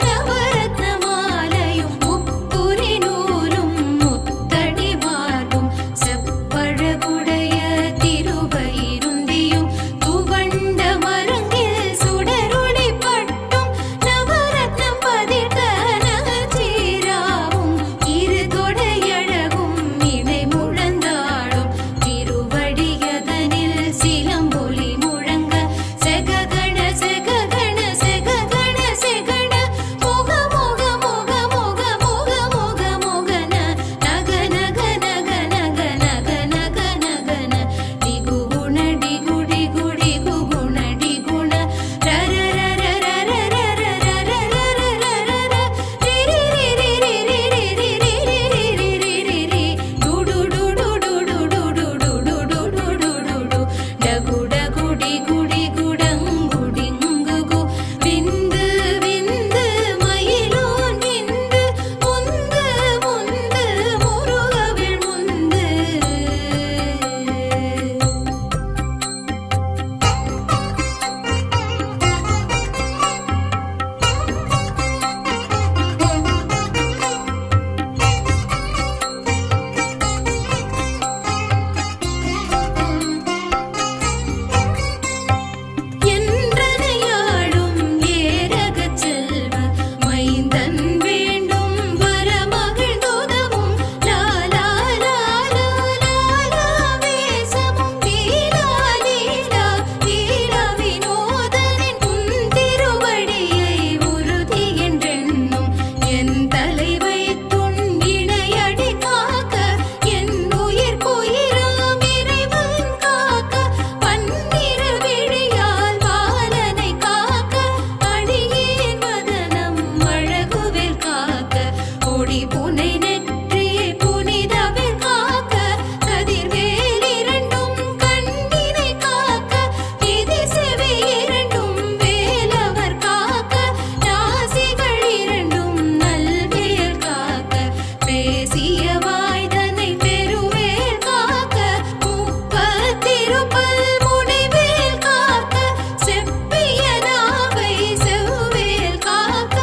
நவரத்ன மாலையும் முப்புரி நூலும் முத்தடி மார்பும் செப்பழகுடைய திருவயிருந்தியும் துவண்ட மருங்கில் சுடரொளி பட்டும் நவரத்னம் பதித்த நகச்சீராவும் இரு தொடையழகும் இணை முழந்தாடும் திருவடியதனில் சிலம்பொலி முழங்க செககண செககண செககண செகண முக முக முக முக முக முக முகன நக நக நக நக நக நக நகன டிகுகுண டிகு டிகு டிகு குண டிகுண ரர ரர ரர ரர ரர ரர ரர ரிரி ரிரி ரிரி ரிரி ரிரி ரிரி ரிரி ரி டுடு டுடு டுடு டுடு டுடு டுடு டுடு டகு டகு டிகு டிகு டங்கு டிங்குகு விந்து விந்து மயிலோன் விந்து முந்து முந்து முருகவில் முந்து என்றனையாடும் ஏரகச் செல்வ மைந்தன் வேண்டும் வரமகிழ்ந்துதவும் லாலா லாலா லாலா வேசமும் லீலா லீலா லீலா வினோதனின் உன் திருவடியை உறுதி என்றென்னும் என் தலை வைத்துன் இணையடி காக்க என் உயிர்க்குயிராம் இறைவன் காக்க பன்னிரு விழியால் பாலனை காக்க அடியேன் வதனம் அழகுவில் காக்க கொடி புனை நெற்றியை புனிதவில் காக்க கதிர்வேல் இரண்டும் கண்ணினை காக்க விதி செவி இரண்டும் வேலவர் காக்க நாசிகள் இரண்டும் நல்வேல் காக்க பேசிய வாய்தனை பெருவேல் காக்க முப்பத்திருப்பல் முனைவேல் காக்க செப்பிய நாவை செவ்வேல் காக்க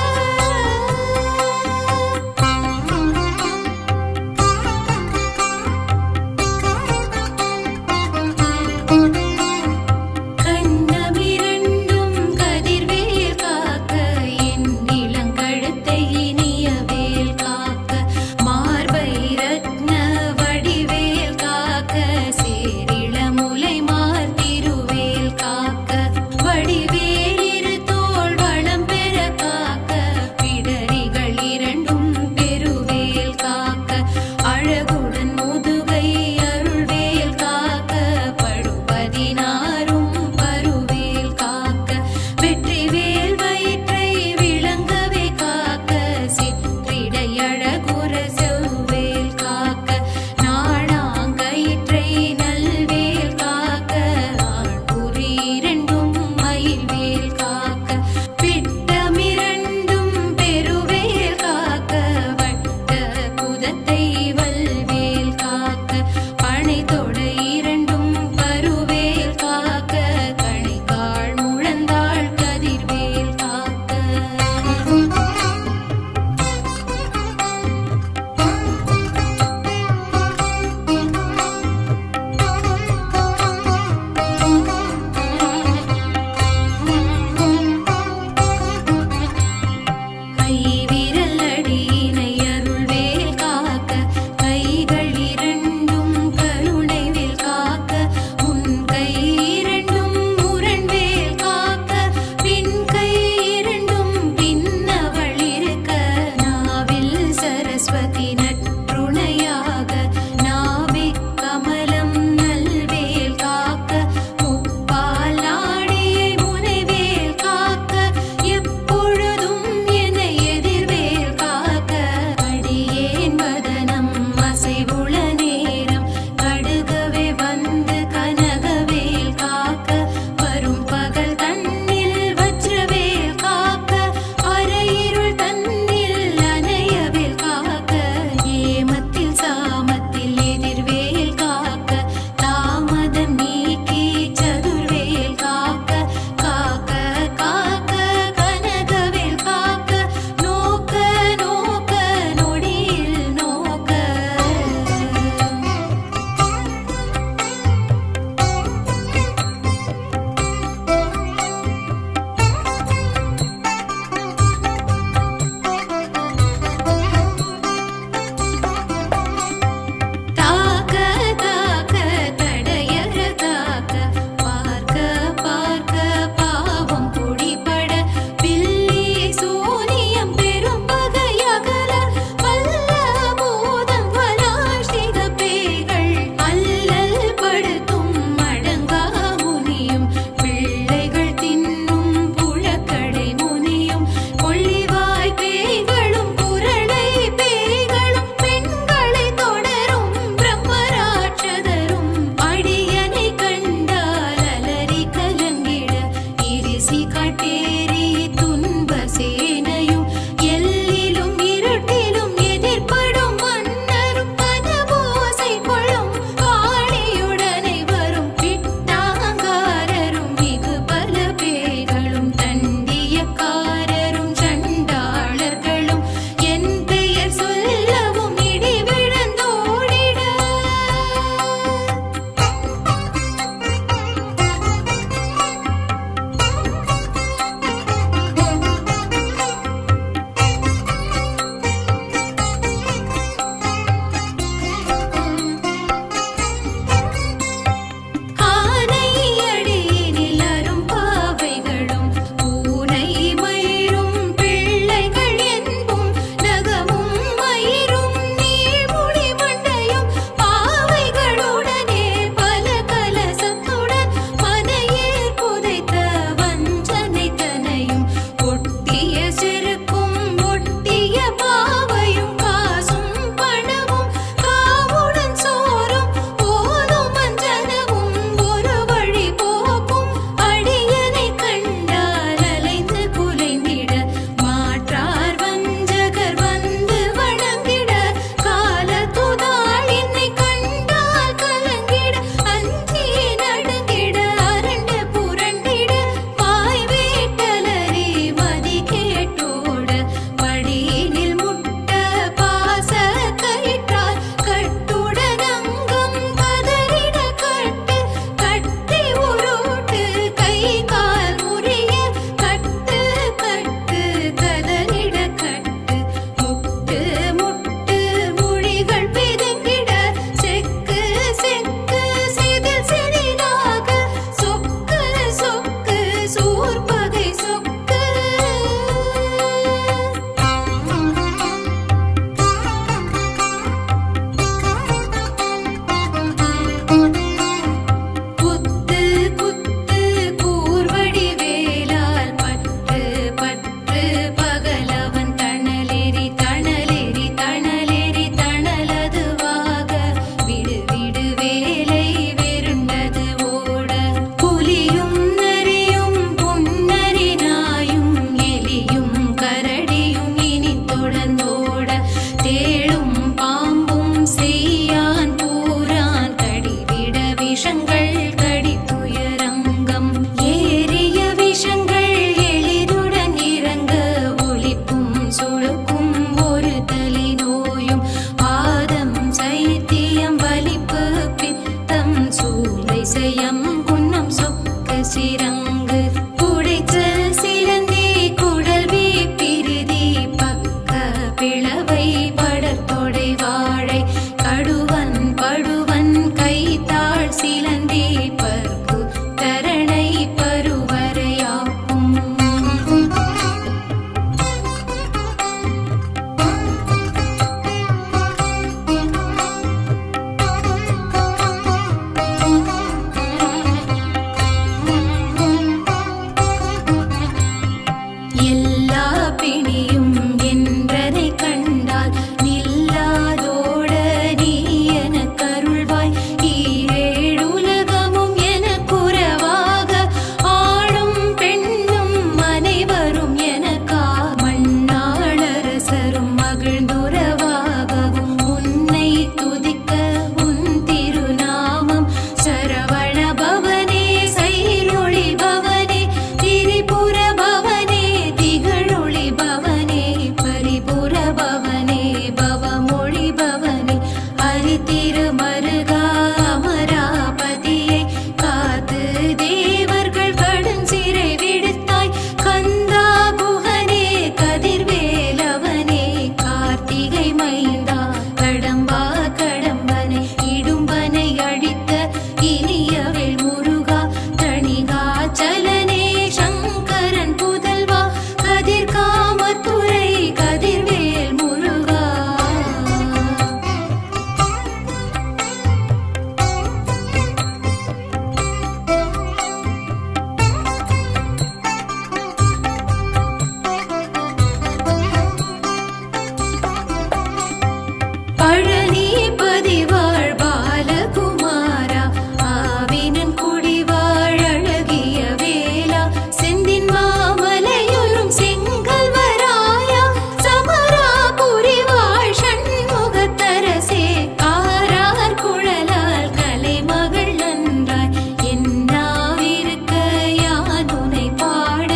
பழனி பதிவாழ் பாலகுமாரா ஆவினன் குடிவாழ் அழகிய வேலா செந்தின் மாமலையுறும் செங்கல்வராயா சமரா புரிவாழ் சண்முகத்தரசே ஆரார் குழலால் கலைமகள் நன்றாய் என்னாவிருக்க யானுனை பாட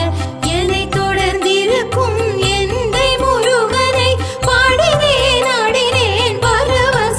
என்னை தொடர்ந்திருக்கும் எந்தை முருகனை பாடினேன் ஆடினேன் பரவச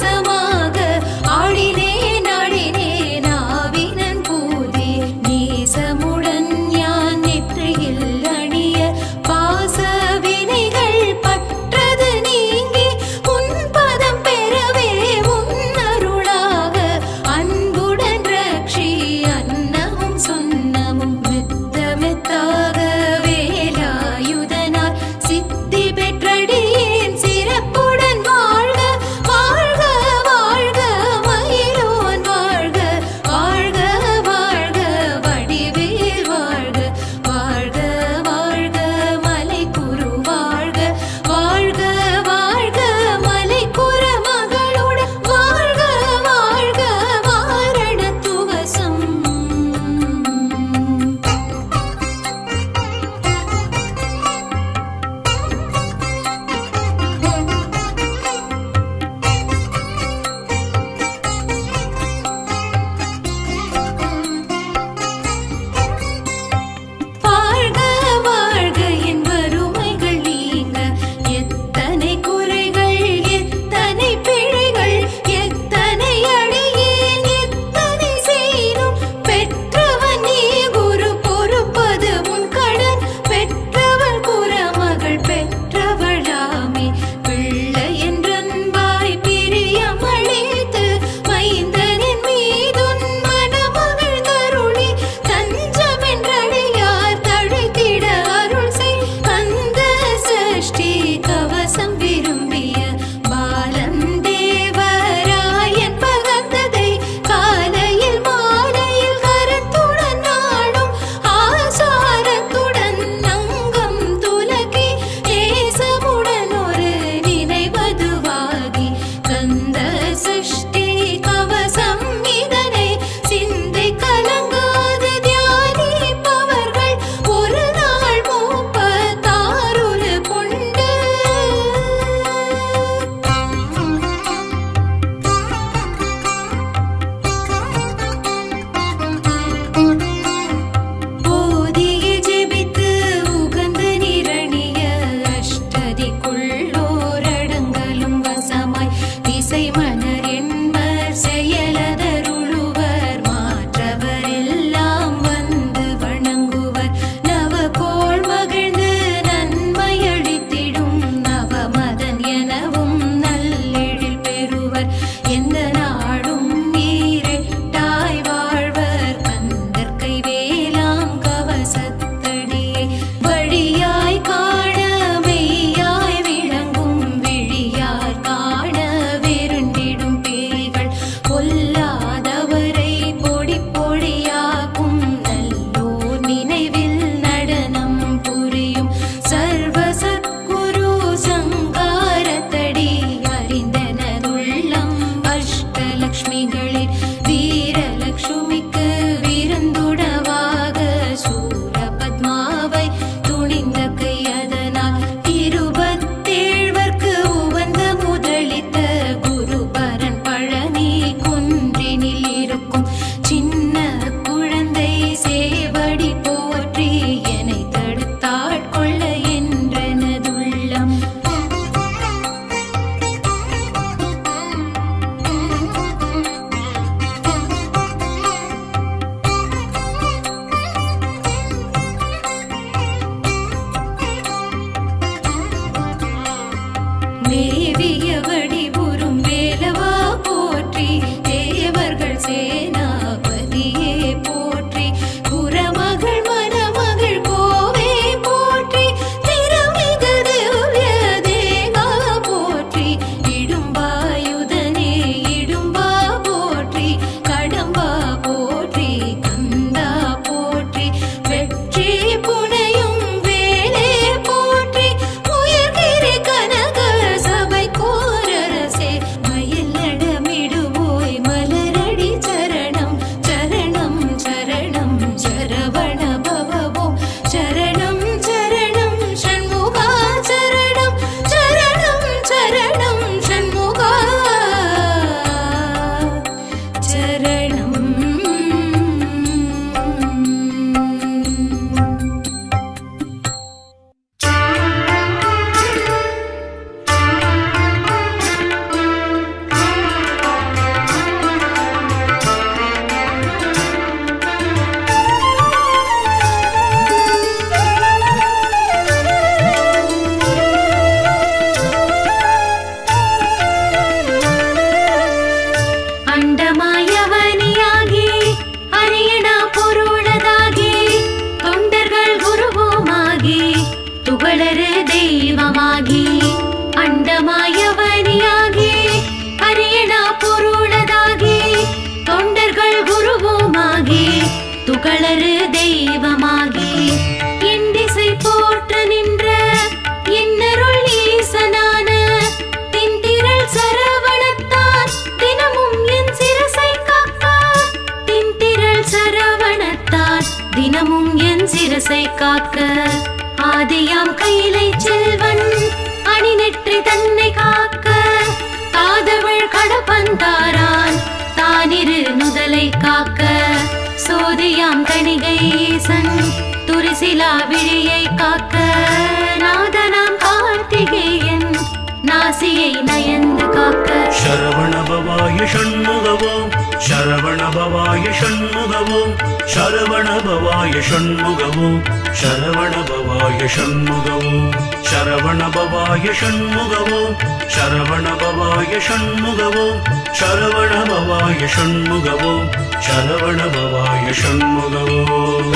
வளரு தெய்வமாகி என் திசை போற்ற நின்ற என்னருள் ஈசனான தின்திரள் சரவணத்தான் தினமும் என் சிரசை காக்க தின்திரள் சரவணத்தான் தினமும் என் சிரசை காக்க ஆதியாம் கையிலை செல்வன் அணிநெற்றி தன்னை காக்க காதவள் கடப்பந்தாரான் தானிரு நுதலை காக்க சோதியாம் தணிகை ஈசன் துரிசிலா விழியை காக்க நாதனாம் கார்த்திகேயன் நாசியை நயந்து காக்க சரவண பவாய ஷண்முகவோம் சரவண பவாய ஷண்முகவோம் சரவண பவாய ஷண்முகவோம் சரவண பவாய ஷண்முகவோம் சரவண பவாய ஷண்முகவோம் சரவண பவாய ஷண்முகவோம் சரவண பவாய ஷண்முகவோம் சரவண பவாய ஷண்முகவோம்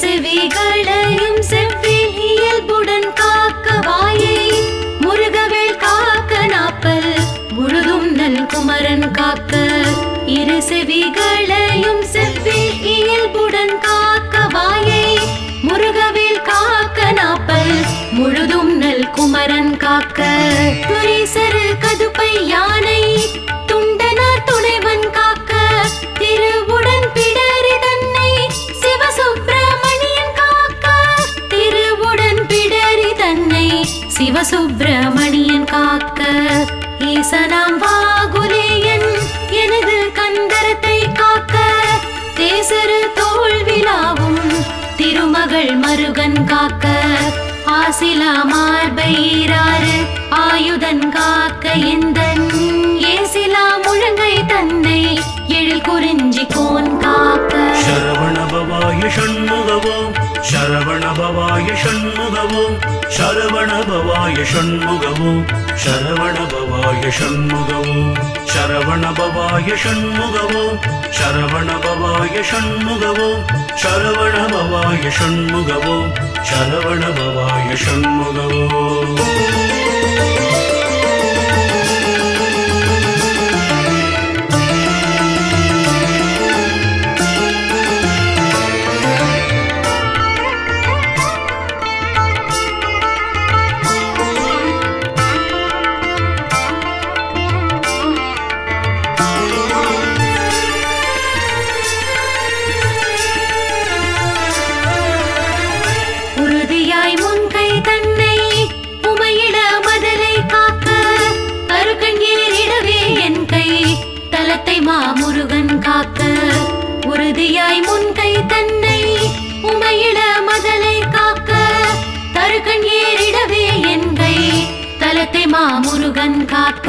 செவிகளையும் செவ்வி இயல்புடன் காக்க வாயை முருகவேல் காக்க நாப்பல் முழுதும் நல் குமரன் காக்க இரு செவிகளையும் செவ்வி இயல்புடன் காக்க வாயை முருகவேல் காக்க நாப்பல் முழுதும் நல் குமரன் காக்க துரிசரு கதுப்பை யானை துண்டனார் துணைவன் காக்க திருவுடன் பிடரி தன்னை சிவசுப்பிரமணியன் காக்க திருவுடன் பிடரி தன்னை சிவசுப்பிரமணியன் காக்க ஈசனாம் வாகுலேயன் எனது கந்தரத்தை காக்க தேசரு தோல்விலாவும் திருமகள் மருகன் காக்க ஆசிலா மார்பையிராறு ஆயுதன் காக்க எந்தன் ஏசிலா முழங்கை தன்னை எழில் குறிஞ்சி கோன் காக்க சரவண பவாய ஷண்முகவோம் சரவண பவாய ஷண்முகவோம் சரவண பவாய ஷண்முகவோம் சரவண பவாய ஷண்முகவோம் சரவண பவாய ஷண்முகவோம் சரவண பவாய ஷண்முகவோம் சரவண பவாய ஷண்முகவோம் சரவண பவாய ஷண்முகவோம் மாமுருகன் காக்க உறுதியாய் முன்கை தன்னை உமையிட மதலை காக்க தருகன் ஏறிடவே என் கை தலத்தை மாமுருகன் காக்க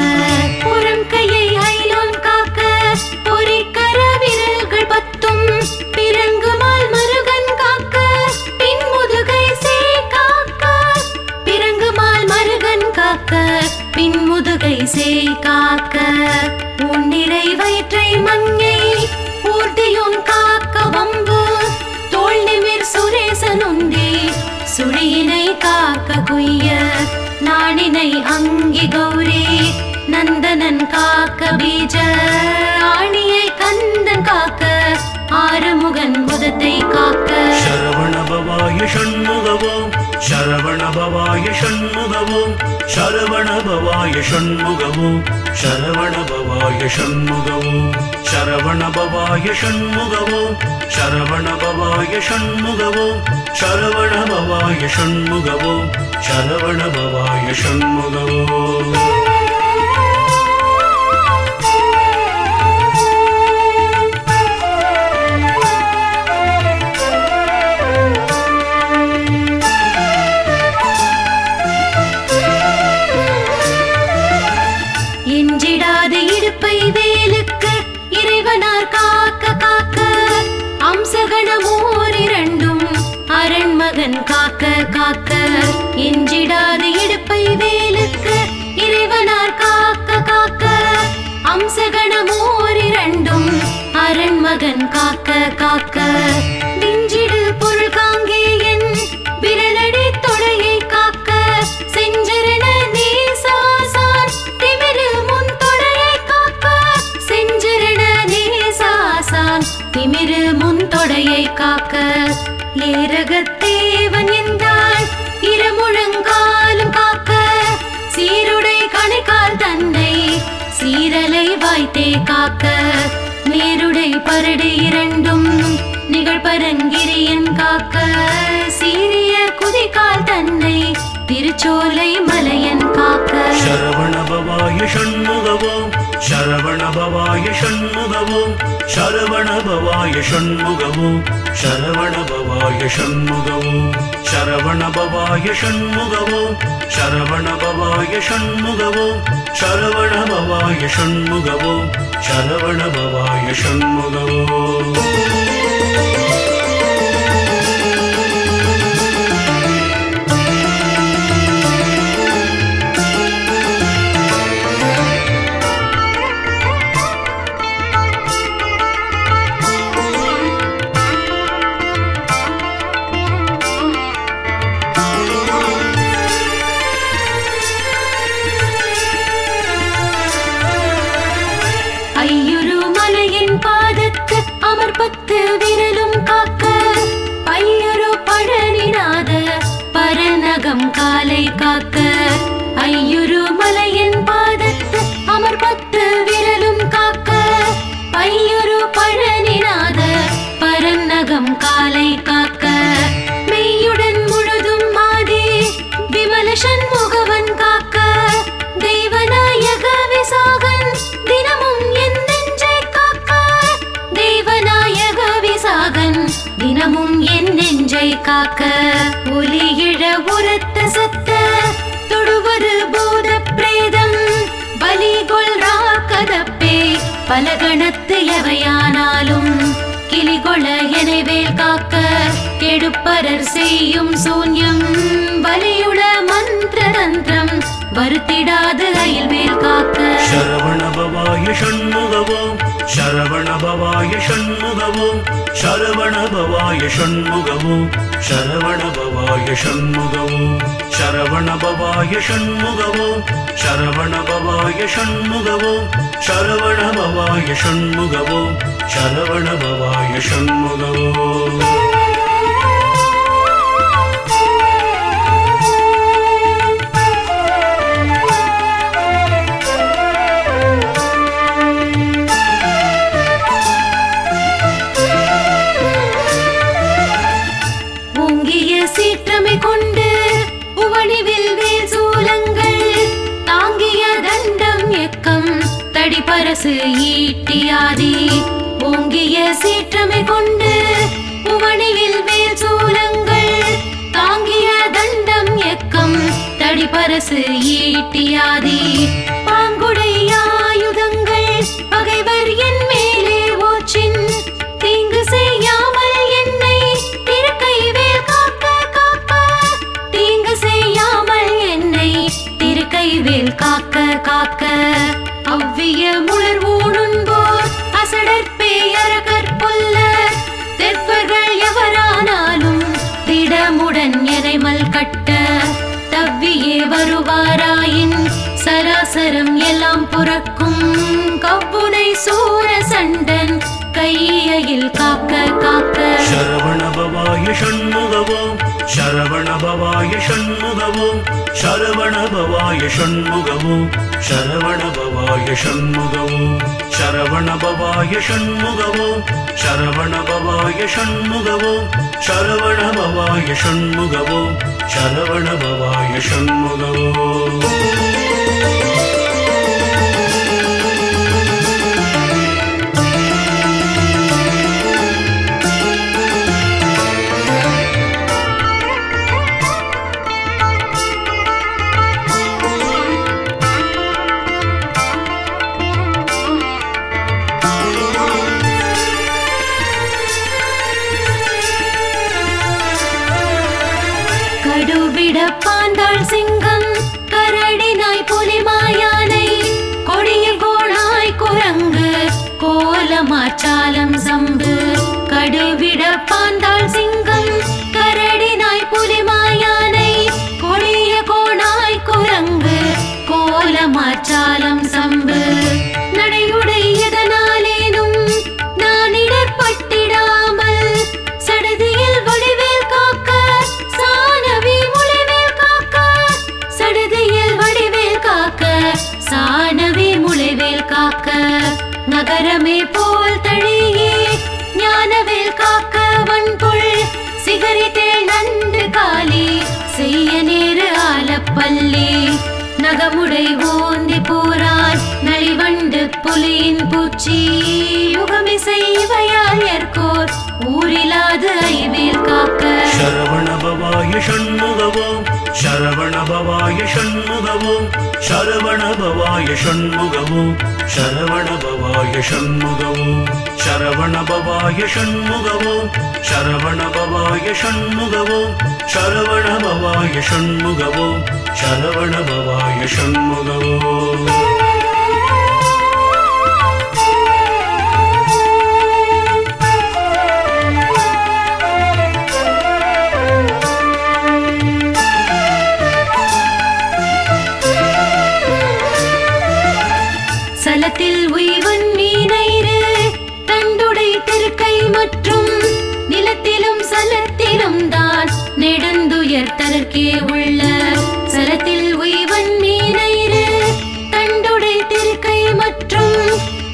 புறம் கையை ஐலோன் காக்க பொறிக்கர விரல்கள் பத்தும் பிறங்குமால் மருகன் காக்க பின் முதுகை சே காக்க பிறங்குமால் மருகன் காக்க பின் முதுகை சே காக்க உன்னிறை வயிற்றை மங்கை ஊர்தியோன் காக்க வம்பு தோல் நிமிர் சுரேசன் உந்தி சுழியினை காக்க குய்ய நாணினை அங்கி கௌரி நந்தனன் காக்க பீஜ ஆணியை கந்தன் காக்க ஆறுமுகன் புதத்தை காக்க சரவண பவாய ஷண்முகவோம் சரவண பவாய ஷண்முகவோம் சரவண பவாய ஷண்முகவோம் சரவண பவாய ஷண்முகவோம் சரவண பவாய ஷண்முகவோம் சரவண பவாய ஷண்முகவோம் சரவண பவாய ஷண்முகவோம் சரவண பவாய ஷண்முகவோம் எஞ்சிடாத இடுப்பை வேலுக்கு இறைவனார் காக்க காக்க அம்சகணமோர் இரண்டும் அரண்மகன் காக்க காக்க எஞ்சிடாத இடுப்பை வேலுக்கு இறைவனார் காக்க காக்க அம்சகணமோர் இரண்டும் அரண்மகன் காக்க காக்க விஞ்சிடு பொருள் காங்கேயன் விரலடி தொடையை காக்க செஞ்சரண நேசாசான் திமிரு முன் தொடையை காக்க செஞ்சரண நேசாசான் திமிரு முன் தொடையை காக்க ஏரகத்தேவன் என்றால் இருமுழங்காலும் காக்க சீருடை கணைக்கால் தன்னை சீரலை வாய்த்தே காக்க நேருடை பரடு இரண்டும் நிகழ்பரங்கிரியன் காக்க சீரிய குதிகால் தன்னை திருச்சோலை மலையன் காக்க சரவணபவாய ஷண்முகவோம் சரவணபவாய ஷண்முகவோம் சரவணபவாய ஷண்முகவோம் சரவணபவாய ஷண்முகவோம் சரவணபவாய ஷண்முகவோம் சரவணபவாய ஷண்முகவோம் சரவணபவாய ஷண்முகவோம் சரவணபவாய ஷண்முகவோம் பத்து விரலும் காக்க பையரு பழனிநாத பரநகம் காலை காக்க ஐயுரு மலையின் பாதத்து அமர் பத்து விரலும் காக்க பையரு பழனிநாத பரநகம் காலை காக்க மெய்யுடன் முழுதும் மாதே விமல சண்முகவன் காக்க தெய்வநாயக விசாகன் தினமும் என் நெஞ்சை காக்க தெய்வநாயக விசாகன் தினமும் என் நெஞ்சை காக்க ஒலியிழ உரத்த சத்த தொடுவது பூத பிரேதம் பலிகொள் ராக்கதப்பே பலகணத்து எவையானாலும் கிளிகொள எனவேல் காக்க கெடுப்பரர் செய்யும் சூன்யம் வலியுள மந்திர தந்திரம் வருத்திடாது அயில்வேல் காக்க சரவணபவாய ஷண்முகவோம் சரவணபவாய ஷண்முகவோம் சரவணபவாய ஷண்முகவோம் சரவணபவாய ஷண்முகவோம் சரவணபவாய ஷண்முகவோம் சரவணபவாய ஷண்முகவோம் சரவணபவாய ஷண்முகவோம் சரவணபவாய ஷண்முகவோம் சீற்றமை கொண்டு உவணிவில் வேல் சூலங்கள் தாங்கிய தண்டம் எக்கம் தடிபரசு ஈட்டியாதி ஓங்கிய சீற்றமை கொண்டு உவணிவில் வேல் சூலங்கள் தாங்கிய தண்டம் எக்கம் தடிபரசு ஈட்டியாதி பாங்குடை ஆயுதங்கள் பகைவர் என் மேலே ஓச்சின் தீங்கு செய்யாமல் என்னை திருக்கை வேல் காக்க காக்க தீங்கு செய்யாமல் என்னை திருக்கை வேல் காக்க காக்க அவ்விய முளர் ஊடுன்போர் அசடற்பேயரகற் பொல்ல தெற்பர்கள் எவரானாலும் திடமுடன் எரைமல் கட்ட தவ்வியே வருவாராயின் சராசரம் எல்லாம் புறக்கும் கவ்வுனை சூர சண்டன் கையில் காக்க காக்க சரவணபவாய ஷண்முகவோம் சரவணபவாய ஷண்முகவோம் சரவணபவாய ஷண்முகவோம் சரவணபவாய ஷண்முகவோம் சரவணபவாய ஷண்முகவோம் சரவணபவாய ஷண்முகவோம் சரவணபவாய ஷண்முகவோம் சரவணபவாய ஷண்முகவோம் பாந்தாள் சிங்கம் கரடினா மார்ச்சாலம் சம்பு கடுவிட பாந்தாள் சிங்கம் கரடினாய் புலிமாயானை கொடிய கோணாய் குரங்கு கோல மார்ச்சாலம் சம்பு நடையுடை எதனாலேனும் நான் இடர்பட்டிடாமல் சடுதியில் வடிவேல் காக்க சாணவி முளைவேல் காக்க சடுதியில் வடிவேல் காக்க சாணவி முளைவேல் காக்க நகரமே போல் தழியே ஞானவேல் காக்க வன்புள் சிகரித்தேள் நன்று காலி செய்ய நேரு ஆலப்பள்ளி நகமுடை ஓந்தி போரான் நலிவண்டு புலியின் பூச்சி யுகமிசை இவையால் ஏற்கோர் ஊரிலாது ஐவேல் காக்க சரவணபவாய ஷண்முகவோம் சரவணபவாய ஷண்முகவோம் சரவணபவாய ஷண்முகவோம் சரவணபவாய ஷண்முகவோம் சரவணபவாய ஷண்முகவோம் சரவணபவாய ஷண்முகவோம் சரவணபவாய ஷண்முகவோம் சரவணபவாய ஷண்முகவோம் சலத்தில் உய்வன் மீனைரு தண்டுடை திருக்கை மற்றும் நிலத்திலும் சலத்திலும் தான் நெடுந்துயர் தற்கே உள்ள சலத்தில் உய்வன் மீனைரு தண்டுடை திருக்கை மற்றும்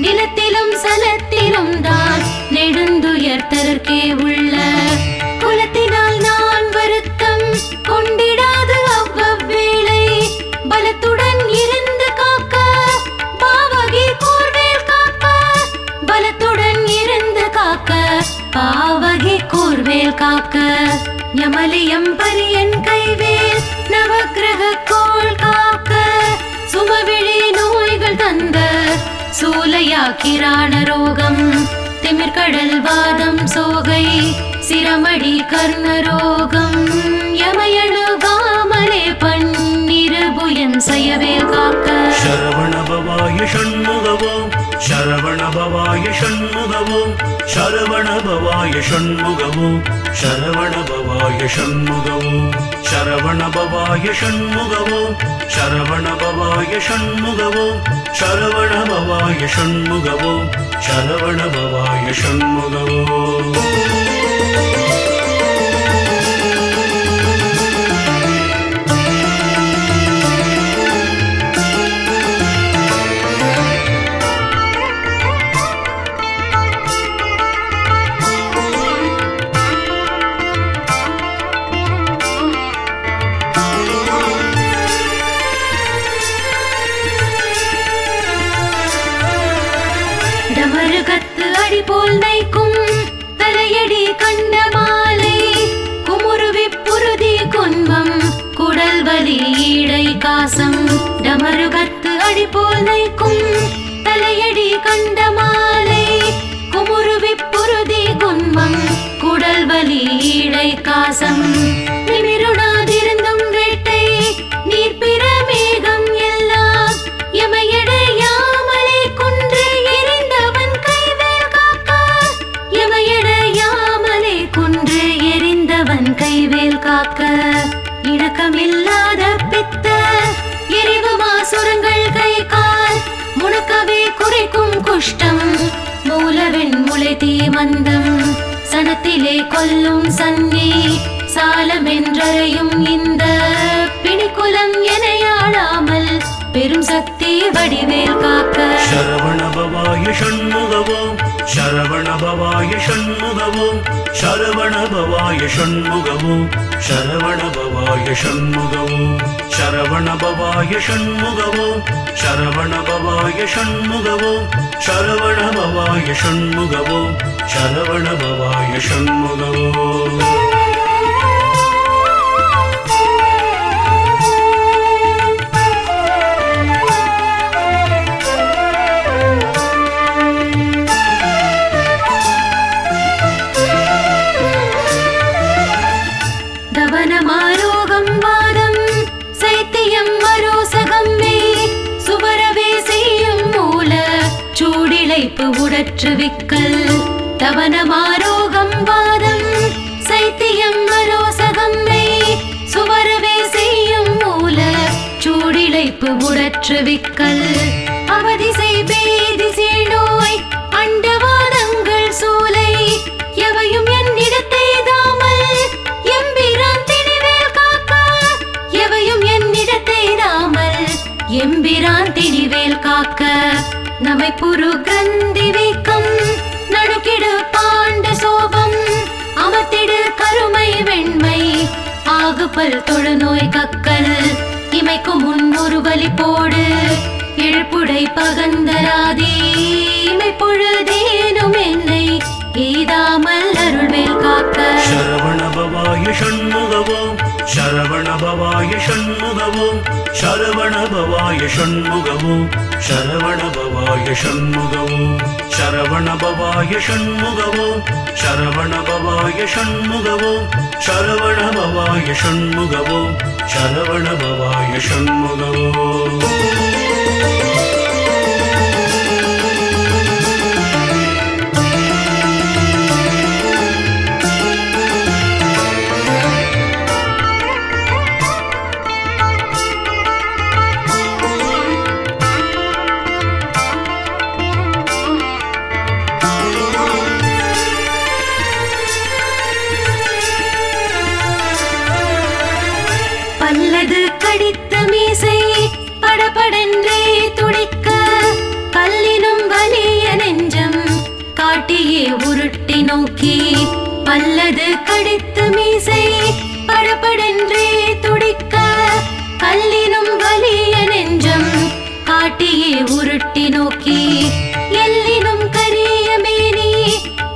நிலத்திலும் சலத்திலும் தான் நெடுந்துயர் தற்கே உள்ள குலத்தினால் நான் வருத்தம் கொண்டிடாது அவ்வவேளை பலத்துடன் இருந்து காக்க பாவகி கூர்வேல் காக்க பலத்துடன் இருந்து காக்க பாவகி கூர்வேல் காக்க யமலியம் பரியன் கைவேல் நவக்கிரக கோள் காக்க சுமவிழி நோய்கள் தந்த சூலையா கிராண ரோகம் திமிர்கடல் வாதம் சோகை சிரமடி கர்ணரோகம் யமயணுகாமலே பன்னிருபுயம் சயவேல் காக்க சரவணபவாய ஷண்முகவோம் சரவணபவாய ஷண்முகவோம் சரவணபவாய ஷண்முகவோம் சரவணபவாய ஷண்முகவோம் சரவணபவாய ஷண்முகவோம் சரவணபவாய ஷண்முகவோம் சரவணபவாய ஷண்முகவோம் சரவணபவாய ஷண்முகவோம் டமருகத்து அடி போல் நைக்கும் தலையடி கண்ட மாலை குமுருவி புருதி குன்பம் குடல் வலி ஈடை காசம் டமருகத்து அடி போல் நைக்கும் தலையடி கண்ட மாலை குமுருவி புருதி குன்பம் குடல் வலி ஈடை காசம் நிமிருணாதிருந்தும் வேட்டை நீர்பிற மேகம் எல்லாம் எமையடையாமலே குன்று எரிந்தவன் கைவேல் காக்க எமையடையாமலே குன்று எரிந்தவன் கைவேல் காக்க இணக்கமில்லாத பித்த எரிவு மாசுரங்கள் கை கால் முணுக்கவே குறைக்கும் குஷ்டம் மூலவெண் முளை தீ மந்தம் சனத்திலே கொல்லும் சன்னி சாலமென்றறையும் இந்த பிணிக்குலம் எனையாளாமல் பெரும் சக்தி வடிவேல் காக்க சரவணபவாய ஷண்முகவோம் சரவணபவாய ஷண்முகவோம் சரவணபவாய ஷண்முகவோம் சரவணபவாய ஷண்முகவோம் சரவணபவாய ஷண்முகவோம் சரவணபவாய ஷண்முகவோம் சரவணபவாய ஷண்முகவோம் சரவணபவாய ஷண்முகவோம் தவனமாரோகம் வாதம் சைத்தியம் மரோசகம் மே சுவரவே செய்யும் மூல சூடிலை சூடிழைப்பு உடற்று விக்கல் தவனமாரோகம் வாதம் சைத்தியம் மரோசகம்மை சுவரவே செய்யும் மூல சூடிழைப்பு உடற்று விக்கல் அவதிசை பேதி சீழ்நோய் அண்டவாதங்கள் சூலை எவையும் என்னிடத்தை தாமல் எம்பிரான் திணிவேல் காக்க எவையும் என்னிடத்தை தாமல் எம்பிரான் திணிவேல் காக்க நமை புரு கிரந்தி வீக்கம் நடுக்கிடு பாண்ட சோபம் அமர்த்திடு கருமை வெண்மை ஆகுபல் தொழுநோய் கக்கல் இமைக்கும் முன்னொரு வலி போடு இழ்புடை பகந்தராதி இமை பொழுதேனும் என்னை எய்தாமல் அருள்வேல் காக்க சரவண பவாய ஷண்முகவோம் சரவண பவாய ஷண்முகவோம் சரவண பவாய ஷண்முகவோம் சரவண பவாய ஷண்முகவோம் சரவண பவாய ஷண்முகவோம் சரவண பவாய ஷண்முகவோம் சரவண பவாய ஷண்முகவோம் சரவண பவாய ஷண்முகவோம் பல்லது கடித்த மீசை படபடென்றே துடிக்க கல்லினும் வலிய நெஞ்சம் காட்டியே உருட்டி நோக்கி பல்லது கடித்த மீசை படபடென்றே துடிக்க கல்லினும் வலிய நெஞ்சம் காட்டியே உருட்டி நோக்கி எல்லினும் கரிய மேனி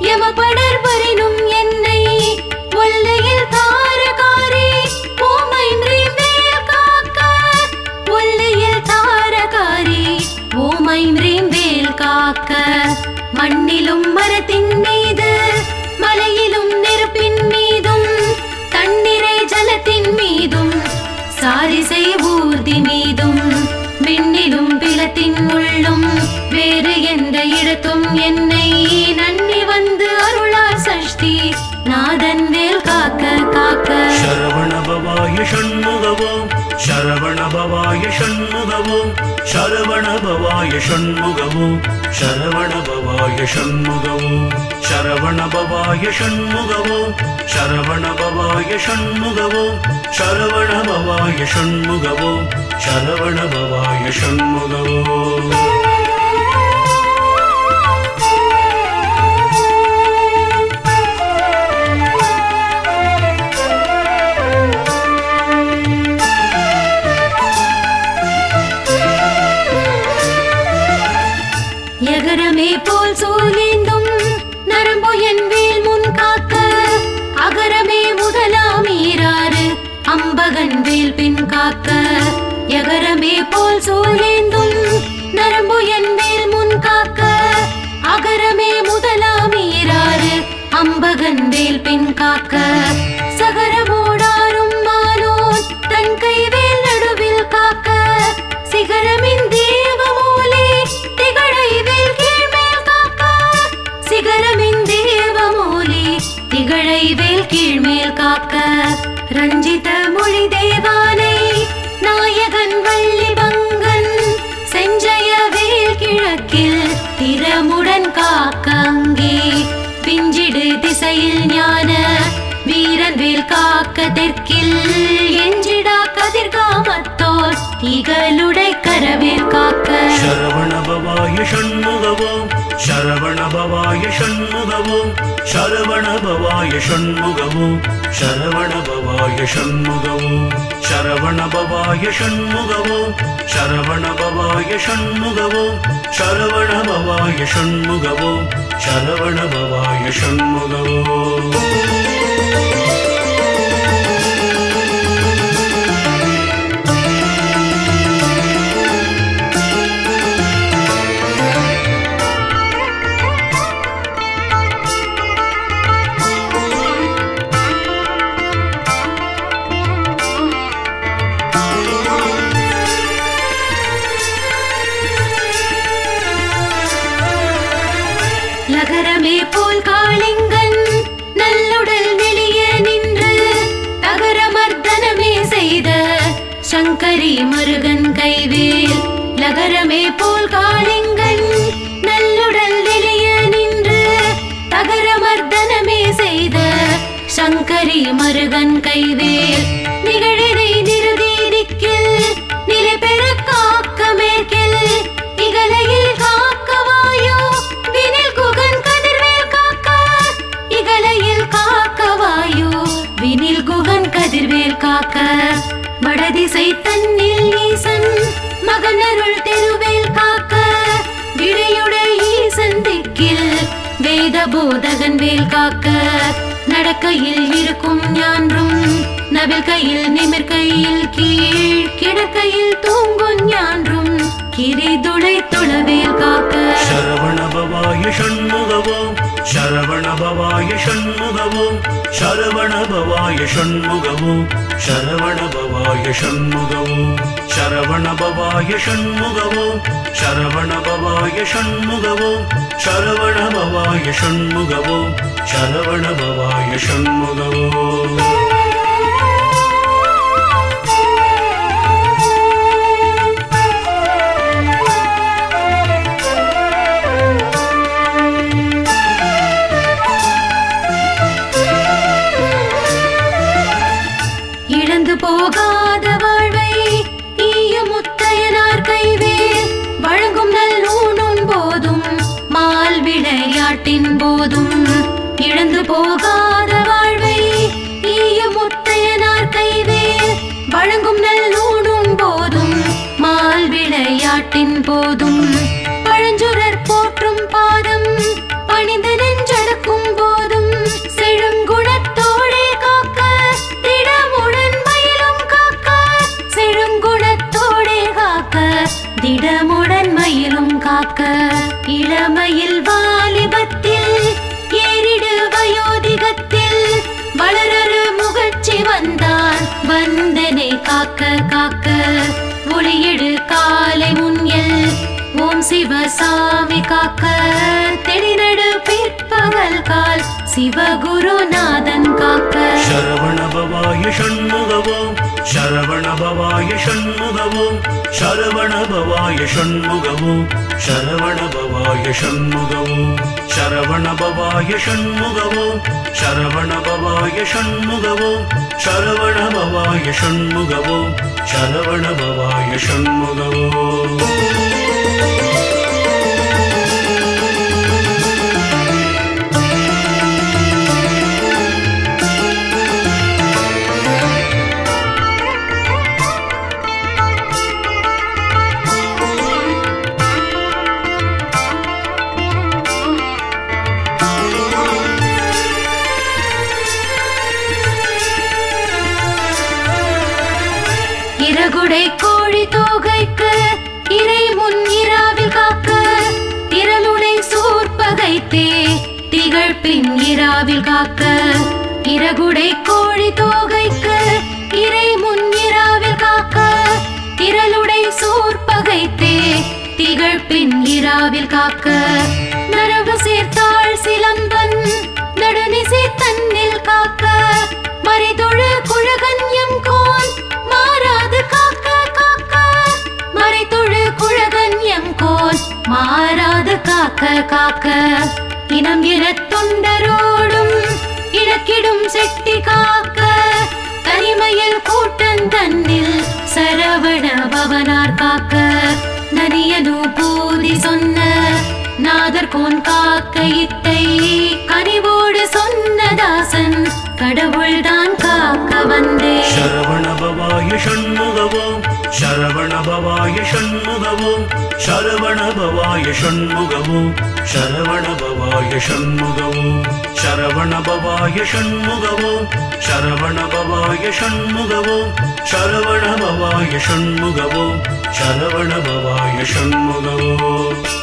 யமபடர் வரினும் என்னை ஒல்லையில் தாரகாரி ஓமைன்றேம் வேல் காக்க ஒல்லையில் தாரகாரி ஓமைன்றேம் வேல் காக்க மண்ணிலும் மரத்தின் மீது மலையிலும் நெருப்பின் மீதும் தண்ணீரை ஜலத்தின் மீதும் சாரிசை ஊர்தி மீதும் விண்ணிலும் பிலத்தின் உள்ளும் வேறு எந்த இடத்தும் என்னை நன்னி வந்து அருளார் சஷ்டி நாதன் வேல் காக்க காக்க சரவண பவாய ஷண்முகவோம் சரவண பவாய ஷண்முகவோம் சரவண பவாய ஷண்முகவோம் சரவண பவாய ஷண்முகவோம் சரவண பவாய ஷண்முகவோம் சரவண பவாய ஷண்முகவோம் சரவண பவாய ஷண்முகவோம் சரவண பவாய ஷண்முகவோம் எகரமே போல் சூழ்ந்தேந்தும் நரம்பு என் வேல் முன் காக்க அகரமே முதலாம் ஈராறு அம்பகன் வேல் பின் காக்க எகரமே போல் சூழ்ந்தேந்தும் நரம்பு என் வேல் முன் காக்க அகரமே முதலாம் ஈராறு அம்பகன் வேல் பின் காக்க சகரமோடாரும் மானோன் தன் கைவேல் நடுவில் காக்க சிகரமின் தேவமூலே திகழை வேல் கீழ்மேல் காக்க சிகரமின் தேவமூலே திகழை வேல் கீழ்மேல் காக்க ரஞ்சித மொழி தேவானை நாயகன் வள்ளி பங்கன் செஞ்சய வேல் கிழக்கில் திறமுடன் காக்க அங்கே பிஞ்சிடு திசையில் ஞான வீரன் வேல் காக்க தெற்கில் எஞ்சிடா கதிர்காமத்தோர் திகழுடை கரவேல் காக்க சரவண பவாய ஷண்முகவோம் சரவண பவாய ஷண்முகவோம் சரவண பவாய ஷண்முகவோம் சரவண பவாய ஷண்முகவோம் சரவண பவாய ஷண்முகவோம் சரவண பவாய ஷண்முகவோம் சரவண பவாய ஷண்முகவோம் சரவண பவாய ஷண்முகவோம் தகரமே போல் காளிங்கன் நல்லுடல் நெளிய நின்று தகரமர்தனமே செய்த சங்கரி மருகன் கைவேல் லகரமே போல் காளிங்கன் நல்லுடல் நெளிய நின்று தகரமர்தனமே செய்த சங்கரி மருகன் கைவேல் நிகழினை நிருதீதிக்கில் நிலை பெற காக்க மேற்கில் இகலையில் காக்க வாயோ வினில் குகன் கதிர்வேல் காக்க இகலையில் காக்க வாயோ வினில் குகன் கதிர்வேல் காக்க வடதிசை தன்னில் ஈசன் மகனருள் தெருவேல் காக்க விடையுடைய ஈசன் திக்கில் வேத போதகன் வேல் காக்க நடக்கையில் இருக்கும் ஞான்றும் நவில் கையில் நிமிர் கையில் கீழ் கிடக்கையில் தூங்கும் ஞான்றும் கிரிதுளை துளவேல் காக்க சரவண பவாய ஷண்முகவோம் சரவண பவாய ஷண்முகவோம் சரவண பவாய ஷண்முகவோம் சரவண பவாய ஷண்முகவோம் சரவண பவாய ஷண்முகவோம் சரவண பவாய ஷண்முகவோம் சரவண பவாய ஷண்முகவோம் சரவண பவாய ஷண்முகவோம் இழந்து போகாத வாழ்வை ஈய முத்தையனார் கைவேல் வழங்கும் நல்லூணும் போதும் மால் விளையாட்டின் போதும் இழந்து போகாத வாழ்வை ஈய முத்தையனார் கைவேல் வழங்கும் நல்லூணும் போதும் மால் விளையாட்டின் போதும் பழஞ்சுரர் போற்றும் பாதம் பணிந்து நெஞ்சடக்கும் போதும் செழுங்குணத்தோடே காக்க திடமுடன் மயிலும் காக்க செழுங்குணத்தோடே காக்க திடமுடன் மயிலும் காக்க இளமையில் வாலிபத்தில் ஏறிடு வயோதிகத்தில் வளரரு முகர்ச்சி வந்தான் வந்தனை காக்க காக்க ஒளியெடு காலை முன்யல் ஓம் சிவசாமி காக்க தெளிநடு பிற்பகல் கால் சிவகுருநாதன் காக்க சரவண பவாய ஷண்முகவோம் சரவண பவாய ஷண்முகவோம் சரவண பவாய ஷண்முகவோம் சரவண பவாய ஷண்முகவோம் சரவண பவாய ஷண்முகவோம் சரவண பவாய ஷண்முகவோம் சரவண பவாய ஷண்முகவோம் சரவண பவாய ஷண்முகவோம் இறகுடை கோழி தோகைக்கு இறை முன் இராவில் காக்க திரளுடை சூர்பகைத்தே திகழ் பின் இராவில் காக்க இறகுடை கோழி தோகைக்கு இறை முன் இராவில் காக்க திரளுடை சூர்பகைத்தே திகழ் பின் இராவில் காக்க நரவு சேர்த்தாள் சிலம்பன் நடுநிசை தன்னில் காக்க மறைதொழு குழகன்யம் கோன் மாறாது காக்க காக்க மறைதொழு குழகன்யம் கோன் மாறாது காக்க காக்க இனம் இன தொண்டரோடும் இலக்கிடும் செட்டி காக்க தனிமையில் கூட்டன் தன்னில் சரவண பவனார் காக்க நனியனு பூதி சொன்ன நாதர்கோன் காக்க இத்தை கனிவோடு சொன்ன தாசன் கடவுள்தான் காக்க வந்தே சரவண பவாய ஷண்முகவோம் சரவண பவாய ஷண்முகவோம் சரவண பவாய ஷண்முகவோம் சரவண பவாய ஷண்முகவோம் சரவண பவாய ஷண்முகவோம் சரவண பவாய ஷண்முகவோம் சரவண பவாய ஷண்முகவோம் சரவண பவாய ஷண்முகவோம்